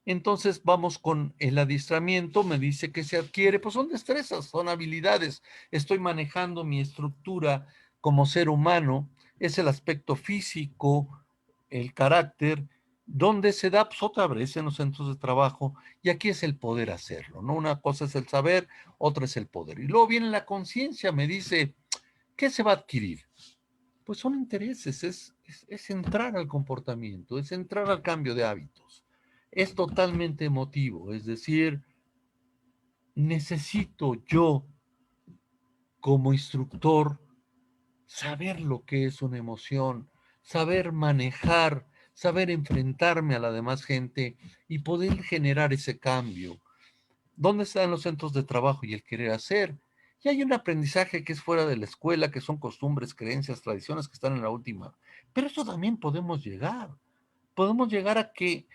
Entonces vamos con el adiestramiento, me dice que se adquiere, pues son destrezas, son habilidades. Estoy manejando mi estructura como ser humano, es el aspecto físico, el carácter, donde se da, pues otra vez en los centros de trabajo, y aquí es el poder hacerlo, ¿no? Una cosa es el saber, otra es el poder. Y luego viene la conciencia, me dice, ¿qué se va a adquirir? Pues son intereses, es entrar al comportamiento, es entrar al cambio de hábitos. Es totalmente emotivo, es decir, necesito yo como instructor saber lo que es una emoción, saber manejar, saber enfrentarme a la demás gente y poder generar ese cambio. ¿Dónde están los centros de trabajo y el querer hacer? Y hay un aprendizaje que es fuera de la escuela, que son costumbres, creencias, tradiciones que están en la última. Pero eso también podemos llegar. Podemos llegar a que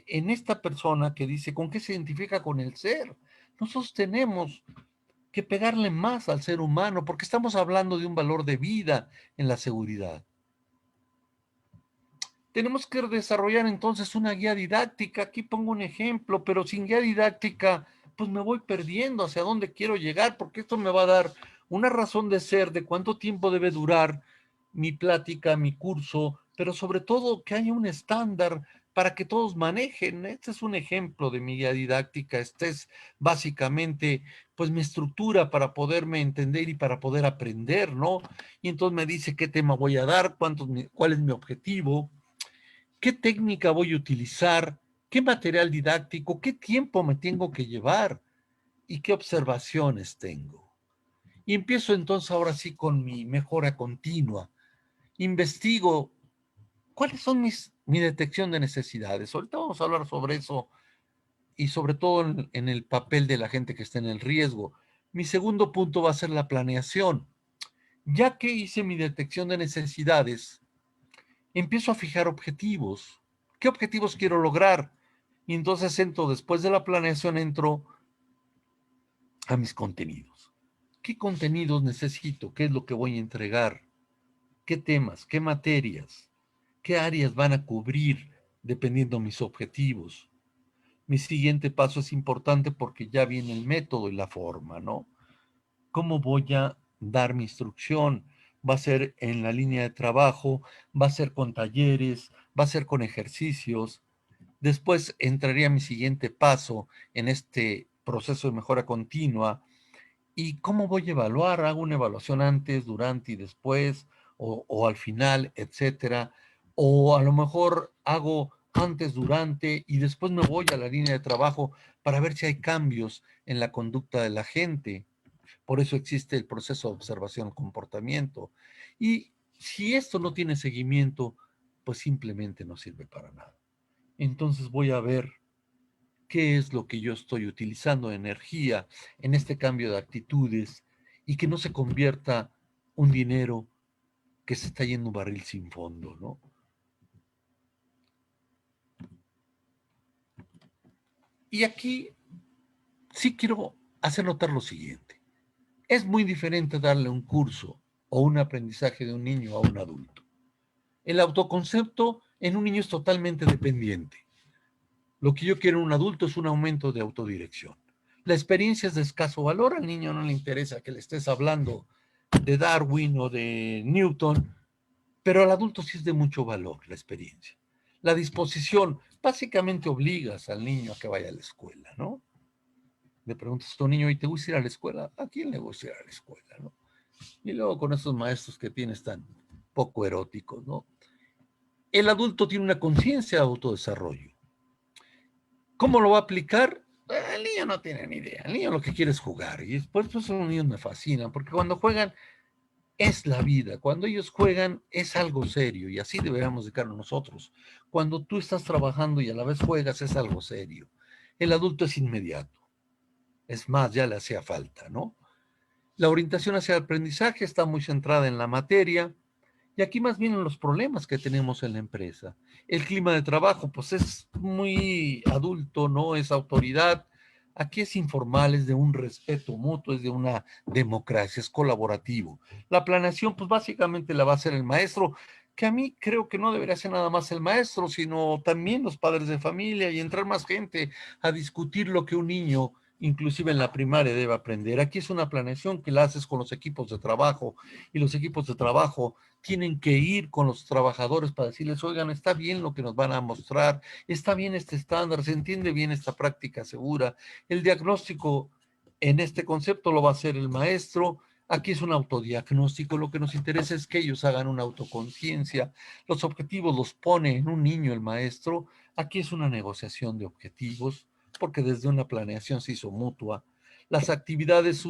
en esta persona que dice con qué se identifica con el ser, nosotros tenemos que pegarle más al ser humano porque estamos hablando de un valor de vida en la seguridad. Tenemos que desarrollar entonces una guía didáctica. Aquí pongo un ejemplo, pero sin guía didáctica, pues me voy perdiendo hacia dónde quiero llegar, porque esto me va a dar una razón de ser, de cuánto tiempo debe durar mi plática, mi curso, pero sobre todo que haya un estándar para que todos manejen. Este es un ejemplo de mi guía didáctica. Este es básicamente pues mi estructura para poderme entender y para poder aprender, ¿no? Y entonces me dice qué tema voy a dar, cuál es mi objetivo, qué técnica voy a utilizar, qué material didáctico, qué tiempo me tengo que llevar y qué observaciones tengo. Y empiezo entonces ahora sí con mi mejora continua. Investigo cuáles son mi detección de necesidades. Ahorita vamos a hablar sobre eso y sobre todo en el papel de la gente que está en el riesgo. Mi segundo punto va a ser la planeación. Ya que hice mi detección de necesidades, empiezo a fijar objetivos. ¿Qué objetivos quiero lograr? Y entonces entro, después de la planeación, entro a mis contenidos. ¿Qué contenidos necesito? ¿Qué es lo que voy a entregar? ¿Qué temas? ¿Qué materias? ¿Qué áreas van a cubrir dependiendo de mis objetivos? Mi siguiente paso es importante porque ya viene el método y la forma, ¿no? ¿Cómo voy a dar mi instrucción? Va a ser en la línea de trabajo, va a ser con talleres, va a ser con ejercicios. Después entraría mi siguiente paso en este proceso de mejora continua. ¿Y cómo voy a evaluar? ¿Hago una evaluación antes, durante y después? O al final, etcétera. O a lo mejor hago antes, durante y después me voy a la línea de trabajo para ver si hay cambios en la conducta de la gente. Por eso existe el proceso de observación-comportamiento. Y si esto no tiene seguimiento, pues simplemente no sirve para nada. Entonces voy a ver qué es lo que yo estoy utilizando de energía en este cambio de actitudes y que no se convierta un dinero que se está yendo un barril sin fondo, ¿no? Y aquí sí quiero hacer notar lo siguiente. Es muy diferente darle un curso o un aprendizaje de un niño a un adulto. El autoconcepto en un niño es totalmente dependiente. Lo que yo quiero en un adulto es un aumento de autodirección. La experiencia es de escaso valor, al niño no le interesa que le estés hablando de Darwin o de Newton, pero al adulto sí es de mucho valor la experiencia. La disposición, básicamente obligas al niño a que vaya a la escuela, ¿no? Le preguntas a tu niño, ¿y te gusta ir a la escuela? ¿A quién le gusta ir a la escuela, no? Y luego con esos maestros que tienes tan poco eróticos, ¿no? El adulto tiene una conciencia de autodesarrollo. ¿Cómo lo va a aplicar? El niño no tiene ni idea. El niño lo que quiere es jugar. Y después, pues, los niños me fascinan, porque cuando juegan es la vida. Cuando ellos juegan es algo serio y así deberíamos dedicarnos nosotros. Cuando tú estás trabajando y a la vez juegas es algo serio. El adulto es inmediato. Es más, ya le hacía falta, ¿no? La orientación hacia el aprendizaje está muy centrada en la materia y aquí más bien en los problemas que tenemos en la empresa. El clima de trabajo, pues es muy adulto, ¿no? Es autoridad. Aquí es informal, es de un respeto mutuo, es de una democracia, es colaborativo. La planeación, pues básicamente la va a hacer el maestro, que a mí creo que no debería ser nada más el maestro, sino también los padres de familia y entrar más gente a discutir lo que un niño, inclusive en la primaria, debe aprender. Aquí es una planeación que la haces con los equipos de trabajo y los equipos de trabajo tienen que ir con los trabajadores para decirles, oigan, está bien lo que nos van a mostrar, está bien este estándar, se entiende bien esta práctica segura. El diagnóstico en este concepto lo va a hacer el maestro. Aquí es un autodiagnóstico, lo que nos interesa es que ellos hagan una autoconciencia. Los objetivos los pone en un niño el maestro. Aquí es una negociación de objetivos, porque desde una planeación se hizo mutua. Las actividades,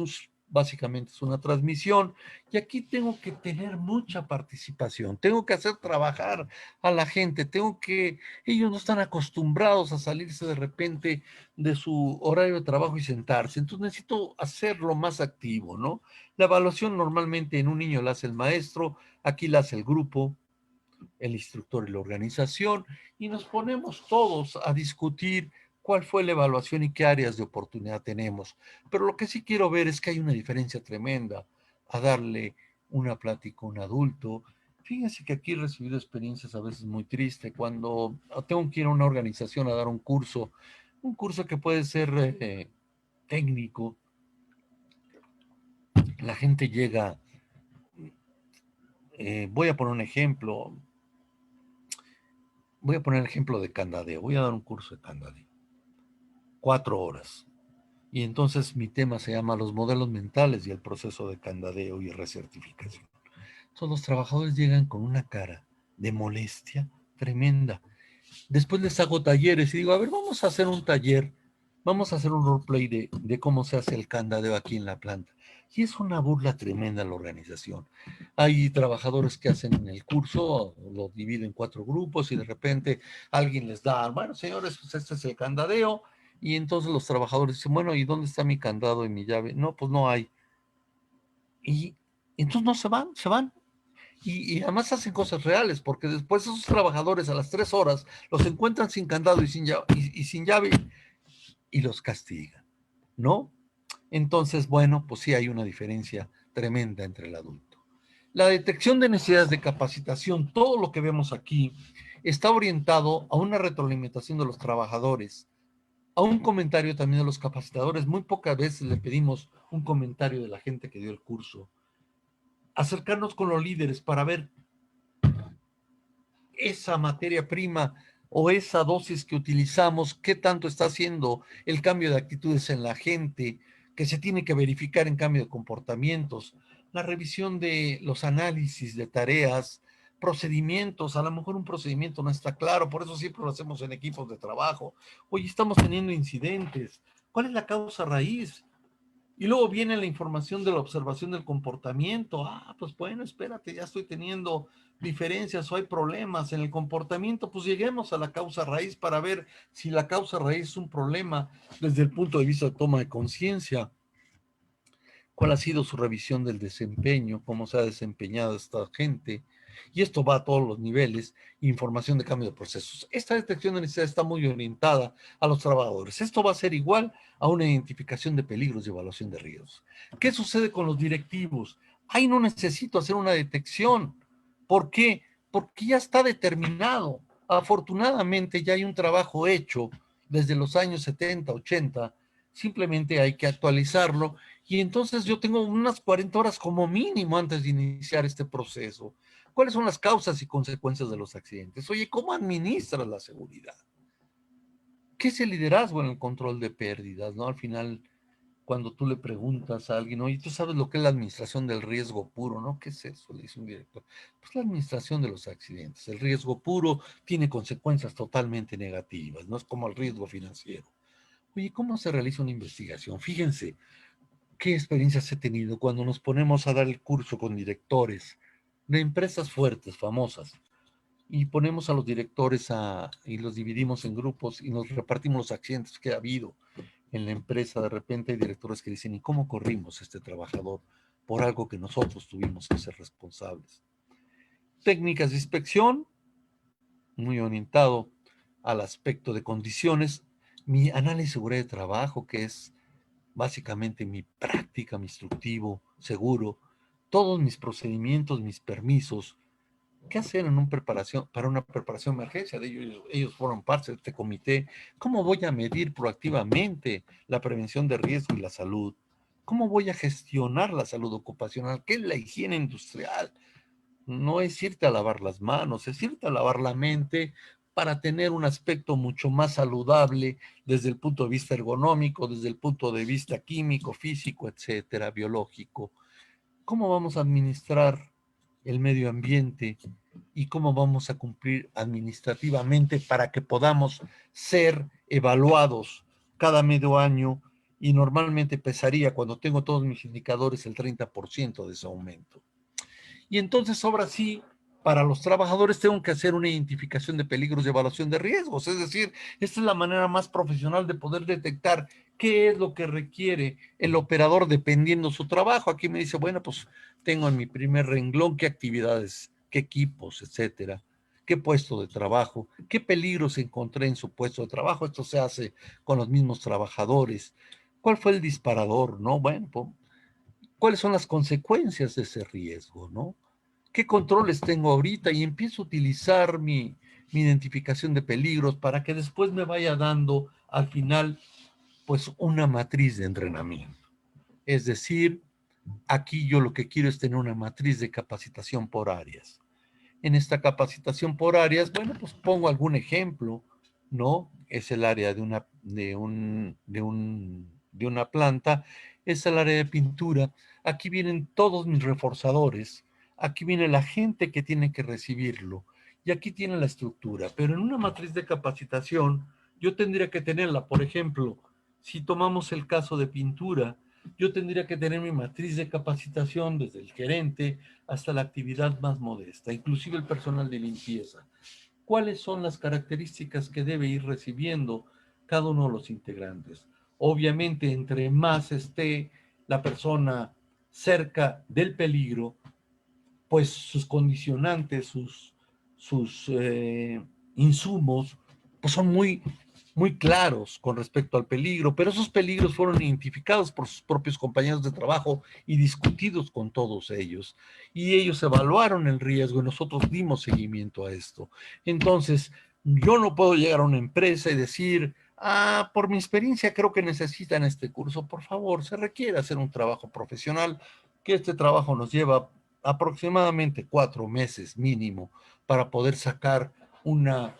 básicamente es una transmisión, y aquí tengo que tener mucha participación, tengo que hacer trabajar a la gente, ellos no están acostumbrados a salirse de repente de su horario de trabajo y sentarse, entonces necesito hacerlo más activo, ¿no? La evaluación normalmente en un niño la hace el maestro, aquí la hace el grupo, el instructor y la organización, y nos ponemos todos a discutir cuál fue la evaluación y qué áreas de oportunidad tenemos. Pero lo que sí quiero ver es que hay una diferencia tremenda a darle una plática a un adulto. Fíjense que aquí he recibido experiencias a veces muy tristes cuando tengo que ir a una organización a dar un curso que puede ser técnico. La gente llega, voy a poner un ejemplo, voy a poner el ejemplo de candadeo, voy a dar un curso de candadeo, 4 horas. Y entonces mi tema se llama los modelos mentales y el proceso de candadeo y recertificación. Entonces los trabajadores llegan con una cara de molestia tremenda. Después les hago talleres y digo, a ver, vamos a hacer un taller, vamos a hacer un roleplay de cómo se hace el candadeo aquí en la planta. Y es una burla tremenda la organización. Hay trabajadores que hacen el curso, lo dividen en 4 grupos y de repente alguien les da, bueno, señores, pues este es el candadeo. Y entonces los trabajadores dicen, bueno, ¿y dónde está mi candado y mi llave? No, pues no hay. Y entonces no se van. Y además hacen cosas reales, porque después esos trabajadores a las 3 horas los encuentran sin candado y sin llave y los castigan, ¿no? Entonces, bueno, pues sí hay una diferencia tremenda entre el adulto. La detección de necesidades de capacitación, todo lo que vemos aquí, está orientado a una retroalimentación de los trabajadores, a un comentario también de los capacitadores. Muy pocas veces le pedimos un comentario de la gente que dio el curso. Acercarnos con los líderes para ver esa materia prima o esa dosis que utilizamos, qué tanto está haciendo el cambio de actitudes en la gente, que se tiene que verificar en cambio de comportamientos, la revisión de los análisis de tareas, procedimientos, a lo mejor un procedimiento no está claro, por eso siempre lo hacemos en equipos de trabajo. Hoy estamos teniendo incidentes. ¿Cuál es la causa raíz? Y luego viene la información de la observación del comportamiento. Ah, pues bueno, espérate, ya estoy teniendo diferencias o hay problemas en el comportamiento. Pues lleguemos a la causa raíz para ver si la causa raíz es un problema desde el punto de vista de toma de conciencia. ¿Cuál ha sido su revisión del desempeño? ¿Cómo se ha desempeñado esta gente? Y esto va a todos los niveles, información de cambio de procesos. Esta detección de necesidad está muy orientada a los trabajadores. Esto va a ser igual a una identificación de peligros y evaluación de riesgos. ¿Qué sucede con los directivos? Ahí no necesito hacer una detección. ¿Por qué? Porque ya está determinado. Afortunadamente ya hay un trabajo hecho desde los años 70, 80 simplemente hay que actualizarlo y entonces yo tengo unas 40 horas como mínimo antes de iniciar este proceso. ¿Cuáles son las causas y consecuencias de los accidentes? Oye, ¿cómo administras la seguridad? ¿Qué es el liderazgo en el control de pérdidas? ¿No? Al final, cuando tú le preguntas a alguien, oye, ¿tú sabes lo que es la administración del riesgo puro? ¿No? ¿Qué es eso? Le dice un director. Pues la administración de los accidentes. El riesgo puro tiene consecuencias totalmente negativas, no es como el riesgo financiero. Oye, ¿cómo se realiza una investigación? Fíjense, qué experiencias he tenido cuando nos ponemos a dar el curso con directores de empresas fuertes, famosas, y ponemos a los directores y los dividimos en grupos y nos repartimos los accidentes que ha habido en la empresa. De repente hay directores que dicen, ¿y cómo corrimos a este trabajador por algo que nosotros tuvimos que ser responsables? Técnicas de inspección, muy orientado al aspecto de condiciones. Mi análisis de seguridad de trabajo, que es básicamente mi práctica, mi instructivo, seguro, todos mis procedimientos, mis permisos. ¿Qué hacer en para una preparación de emergencia? Ellos forman parte de este comité. ¿Cómo voy a medir proactivamente la prevención de riesgo y la salud? ¿Cómo voy a gestionar la salud ocupacional? ¿Qué es la higiene industrial? No es irte a lavar las manos, es irte a lavar la mente para tener un aspecto mucho más saludable desde el punto de vista ergonómico, desde el punto de vista químico, físico, etcétera, biológico. ¿Cómo vamos a administrar el medio ambiente y cómo vamos a cumplir administrativamente para que podamos ser evaluados cada medio año? Y normalmente pesaría, cuando tengo todos mis indicadores, el 30% de ese aumento. Y entonces ahora sí, para los trabajadores tengo que hacer una identificación de peligros y evaluación de riesgos. Es decir, esta es la manera más profesional de poder detectar qué es lo que requiere el operador dependiendo su trabajo. Aquí me dice, bueno, pues tengo en mi primer renglón qué actividades, qué equipos, etcétera, qué puesto de trabajo, qué peligros encontré en su puesto de trabajo. Esto se hace con los mismos trabajadores. ¿Cuál fue el disparador? ¿No? Bueno, pues, ¿cuáles son las consecuencias de ese riesgo? ¿No? ¿Qué controles tengo ahorita? Y empiezo a utilizar mi identificación de peligros para que después me vaya dando al final pues una matriz de entrenamiento. Es decir, aquí yo lo que quiero es tener una matriz de capacitación por áreas. En esta capacitación por áreas, bueno, pues pongo algún ejemplo, ¿no? Es el área de una planta, es el área de pintura. Aquí vienen todos mis reforzadores, aquí viene la gente que tiene que recibirlo y aquí tiene la estructura. Pero en una matriz de capacitación, yo tendría que tenerla, por ejemplo, si tomamos el caso de pintura, yo tendría que tener mi matriz de capacitación desde el gerente hasta la actividad más modesta, inclusive el personal de limpieza. ¿Cuáles son las características que debe ir recibiendo cada uno de los integrantes? Obviamente, entre más esté la persona cerca del peligro, pues sus condicionantes, sus insumos, pues son muy claros con respecto al peligro, pero esos peligros fueron identificados por sus propios compañeros de trabajo y discutidos con todos ellos. Y ellos evaluaron el riesgo y nosotros dimos seguimiento a esto. Entonces, yo no puedo llegar a una empresa y decir, por mi experiencia creo que necesitan este curso. Por favor, se requiere hacer un trabajo profesional, que este trabajo nos lleva aproximadamente 4 meses mínimo para poder sacar una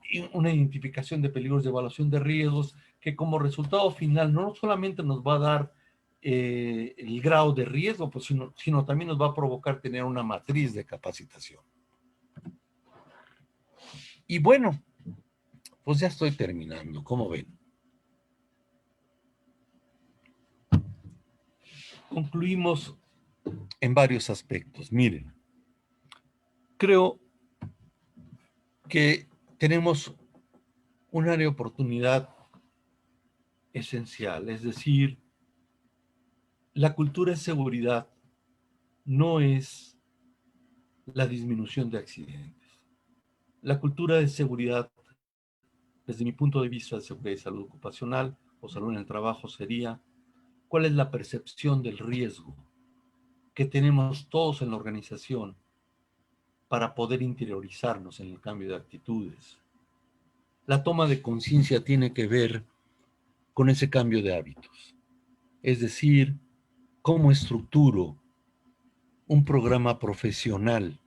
identificación de peligros de evaluación de riesgos que como resultado final no solamente nos va a dar el grado de riesgo, pues, sino también nos va a provocar tener una matriz de capacitación. Y bueno, pues ya estoy terminando, ¿cómo ven? Concluimos en varios aspectos. Miren, creo que tenemos un área de oportunidad esencial, es decir, la cultura de seguridad no es la disminución de accidentes. La cultura de seguridad, desde mi punto de vista de seguridad y salud ocupacional o salud en el trabajo, sería cuál es la percepción del riesgo que tenemos todos en la organización para poder interiorizarnos en el cambio de actitudes. La toma de conciencia tiene que ver con ese cambio de hábitos. Es decir, cómo estructuro un programa profesional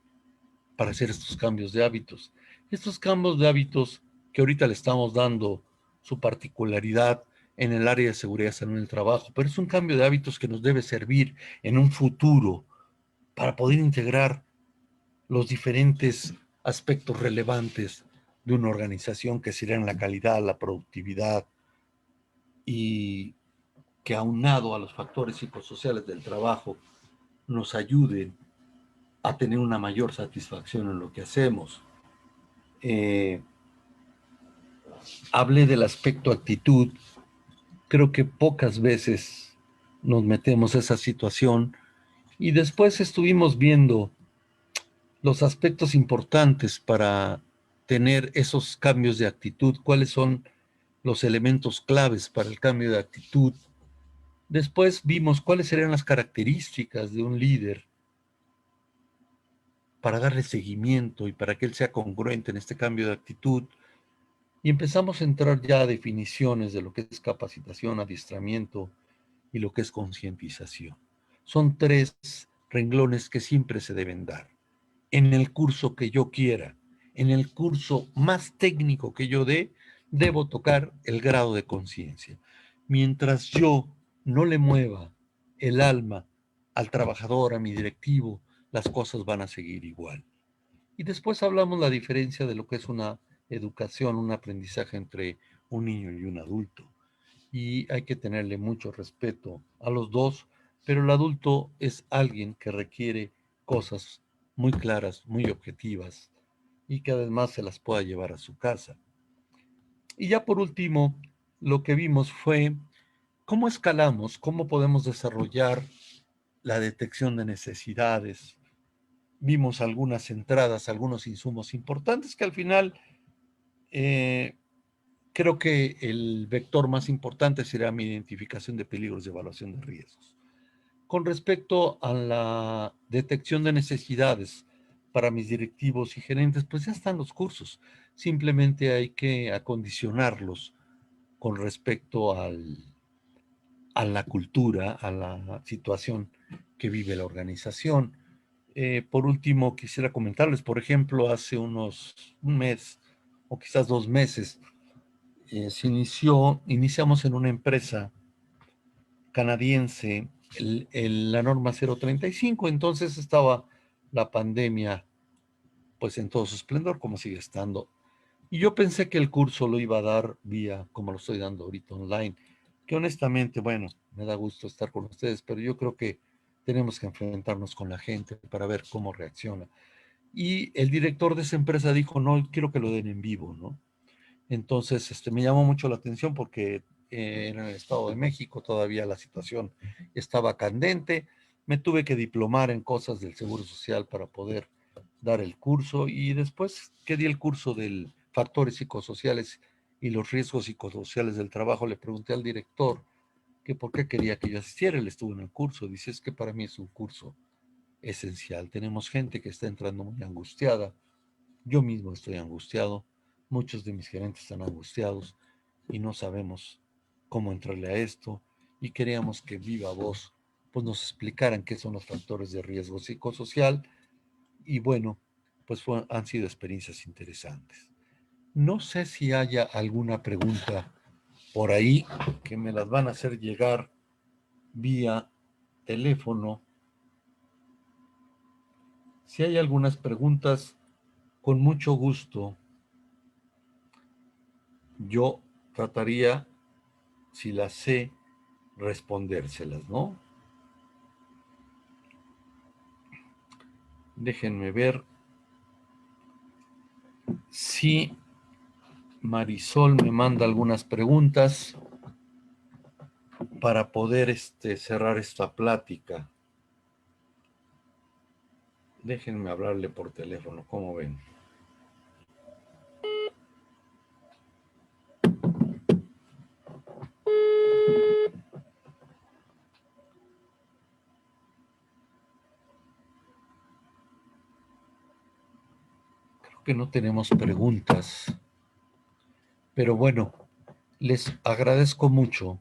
para hacer estos cambios de hábitos. Estos cambios de hábitos que ahorita le estamos dando su particularidad en el área de seguridad y salud en el trabajo, pero es un cambio de hábitos que nos debe servir en un futuro para poder integrar los diferentes aspectos relevantes de una organización que serían la calidad, la productividad y que aunado a los factores psicosociales del trabajo nos ayuden a tener una mayor satisfacción en lo que hacemos. Eh, Hablé del aspecto actitud. Creo que pocas veces nos metemos a esa situación y después estuvimos viendo los aspectos importantes para tener esos cambios de actitud, cuáles son los elementos claves para el cambio de actitud. Después vimos cuáles serían las características de un líder para darle seguimiento y para que él sea congruente en este cambio de actitud. Y empezamos a entrar ya a definiciones de lo que es capacitación, adiestramiento y lo que es concientización. Son tres renglones que siempre se deben dar. En el curso que yo quiera, en el curso más técnico que yo dé, debo tocar el grado de conciencia. Mientras yo no le mueva el alma al trabajador, a mi directivo, las cosas van a seguir igual. Y después hablamos la diferencia de lo que es una educación, un aprendizaje entre un niño y un adulto. Y hay que tenerle mucho respeto a los dos, pero el adulto es alguien que requiere cosas muy claras, muy objetivas y que además se las pueda llevar a su casa. Y ya por último, lo que vimos fue cómo escalamos, cómo podemos desarrollar la detección de necesidades. Vimos algunas entradas, algunos insumos importantes que al final eh, creo que el vector más importante será mi identificación de peligros y evaluación de riesgos. Con respecto a la detección de necesidades para mis directivos y gerentes, pues ya están los cursos. Simplemente hay que acondicionarlos con respecto a la cultura, a la situación que vive la organización. Por último, quisiera comentarles, por ejemplo, hace un mes o quizás 2 meses, iniciamos en una empresa canadiense la norma 035, entonces estaba la pandemia pues en todo su esplendor, como sigue estando. Y yo pensé que el curso lo iba a dar vía, como lo estoy dando ahorita online, que honestamente, bueno, me da gusto estar con ustedes, pero yo creo que tenemos que enfrentarnos con la gente para ver cómo reacciona. Y el director de esa empresa dijo, no, quiero que lo den en vivo, ¿no? Entonces, me llamó mucho la atención porque en el Estado de México todavía la situación estaba candente. Me tuve que diplomar en cosas del Seguro Social para poder dar el curso y después que di el curso de factores psicosociales y los riesgos psicosociales del trabajo, le pregunté al director que por qué quería que yo asistiera. Él estuvo en el curso. Dice, es que para mí es un curso esencial. Tenemos gente que está entrando muy angustiada. Yo mismo estoy angustiado, muchos de mis gerentes están angustiados y no sabemos cómo entrarle a esto y queríamos que viva voz pues nos explicaran qué son los factores de riesgo psicosocial y bueno, pues han sido experiencias interesantes. No sé si haya alguna pregunta por ahí que me las van a hacer llegar vía teléfono. Si hay algunas preguntas, con mucho gusto yo trataría, si las sé, respondérselas, ¿no? Déjenme ver si Marisol me manda algunas preguntas para poder cerrar esta plática. Déjenme hablarle por teléfono, ¿cómo ven? Creo que no tenemos preguntas, pero bueno, Les agradezco mucho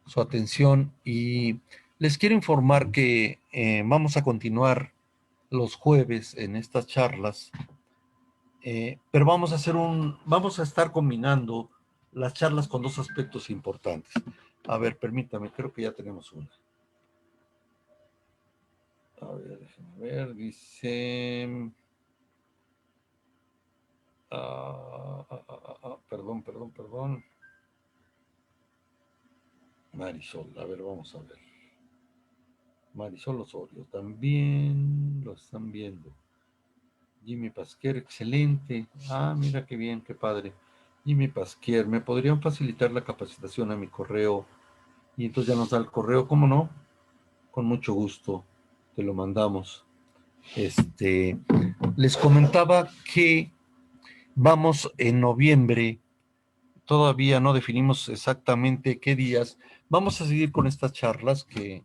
su atención y les quiero informar que vamos a continuar los jueves en estas charlas, pero vamos a estar combinando las charlas con dos aspectos importantes. A ver, permítame, creo que ya tenemos una. A ver, déjenme ver, dice... perdón. Marisol, a ver, vamos a ver. Marisol Osorio, también lo están viendo. Jimmy Pasquier, excelente. Ah, mira qué bien, qué padre. Jimmy Pasquier, ¿me podrían facilitar la capacitación a mi correo? Y entonces ya nos da el correo, ¿cómo no? Con mucho gusto, te lo mandamos. Les comentaba que vamos en noviembre, todavía no definimos exactamente qué días. Vamos a seguir con estas charlas que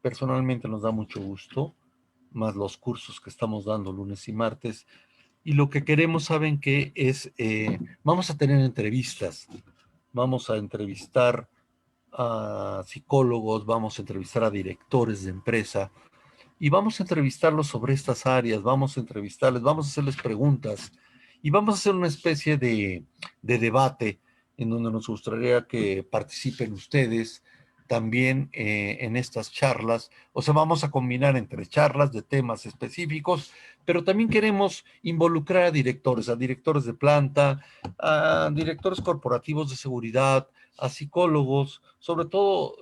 personalmente nos da mucho gusto, más los cursos que estamos dando lunes y martes. Y lo que queremos, ¿saben qué? Vamos a tener entrevistas, vamos a entrevistar a psicólogos, vamos a entrevistar a directores de empresa y vamos a entrevistarlos sobre estas áreas, vamos a entrevistarles, vamos a hacerles preguntas y vamos a hacer una especie de debate en donde nos gustaría que participen ustedes también en estas charlas. O sea, vamos a combinar entre charlas de temas específicos, pero también queremos involucrar a directores de planta, a directores corporativos de seguridad, a psicólogos, sobre todo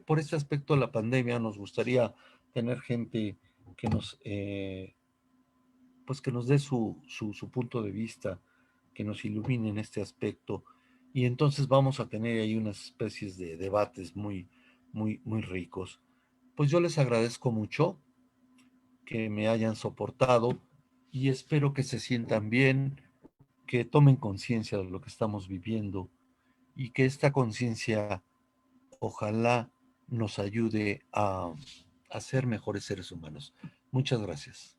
por este aspecto de la pandemia, nos gustaría tener gente que pues que nos dé su punto de vista, que nos ilumine en este aspecto. Y entonces vamos a tener ahí unas especies de debates muy ricos. Pues yo les agradezco mucho que me hayan soportado y espero que se sientan bien, que tomen conciencia de lo que estamos viviendo y que esta conciencia ojalá nos ayude a ser mejores seres humanos. Muchas gracias.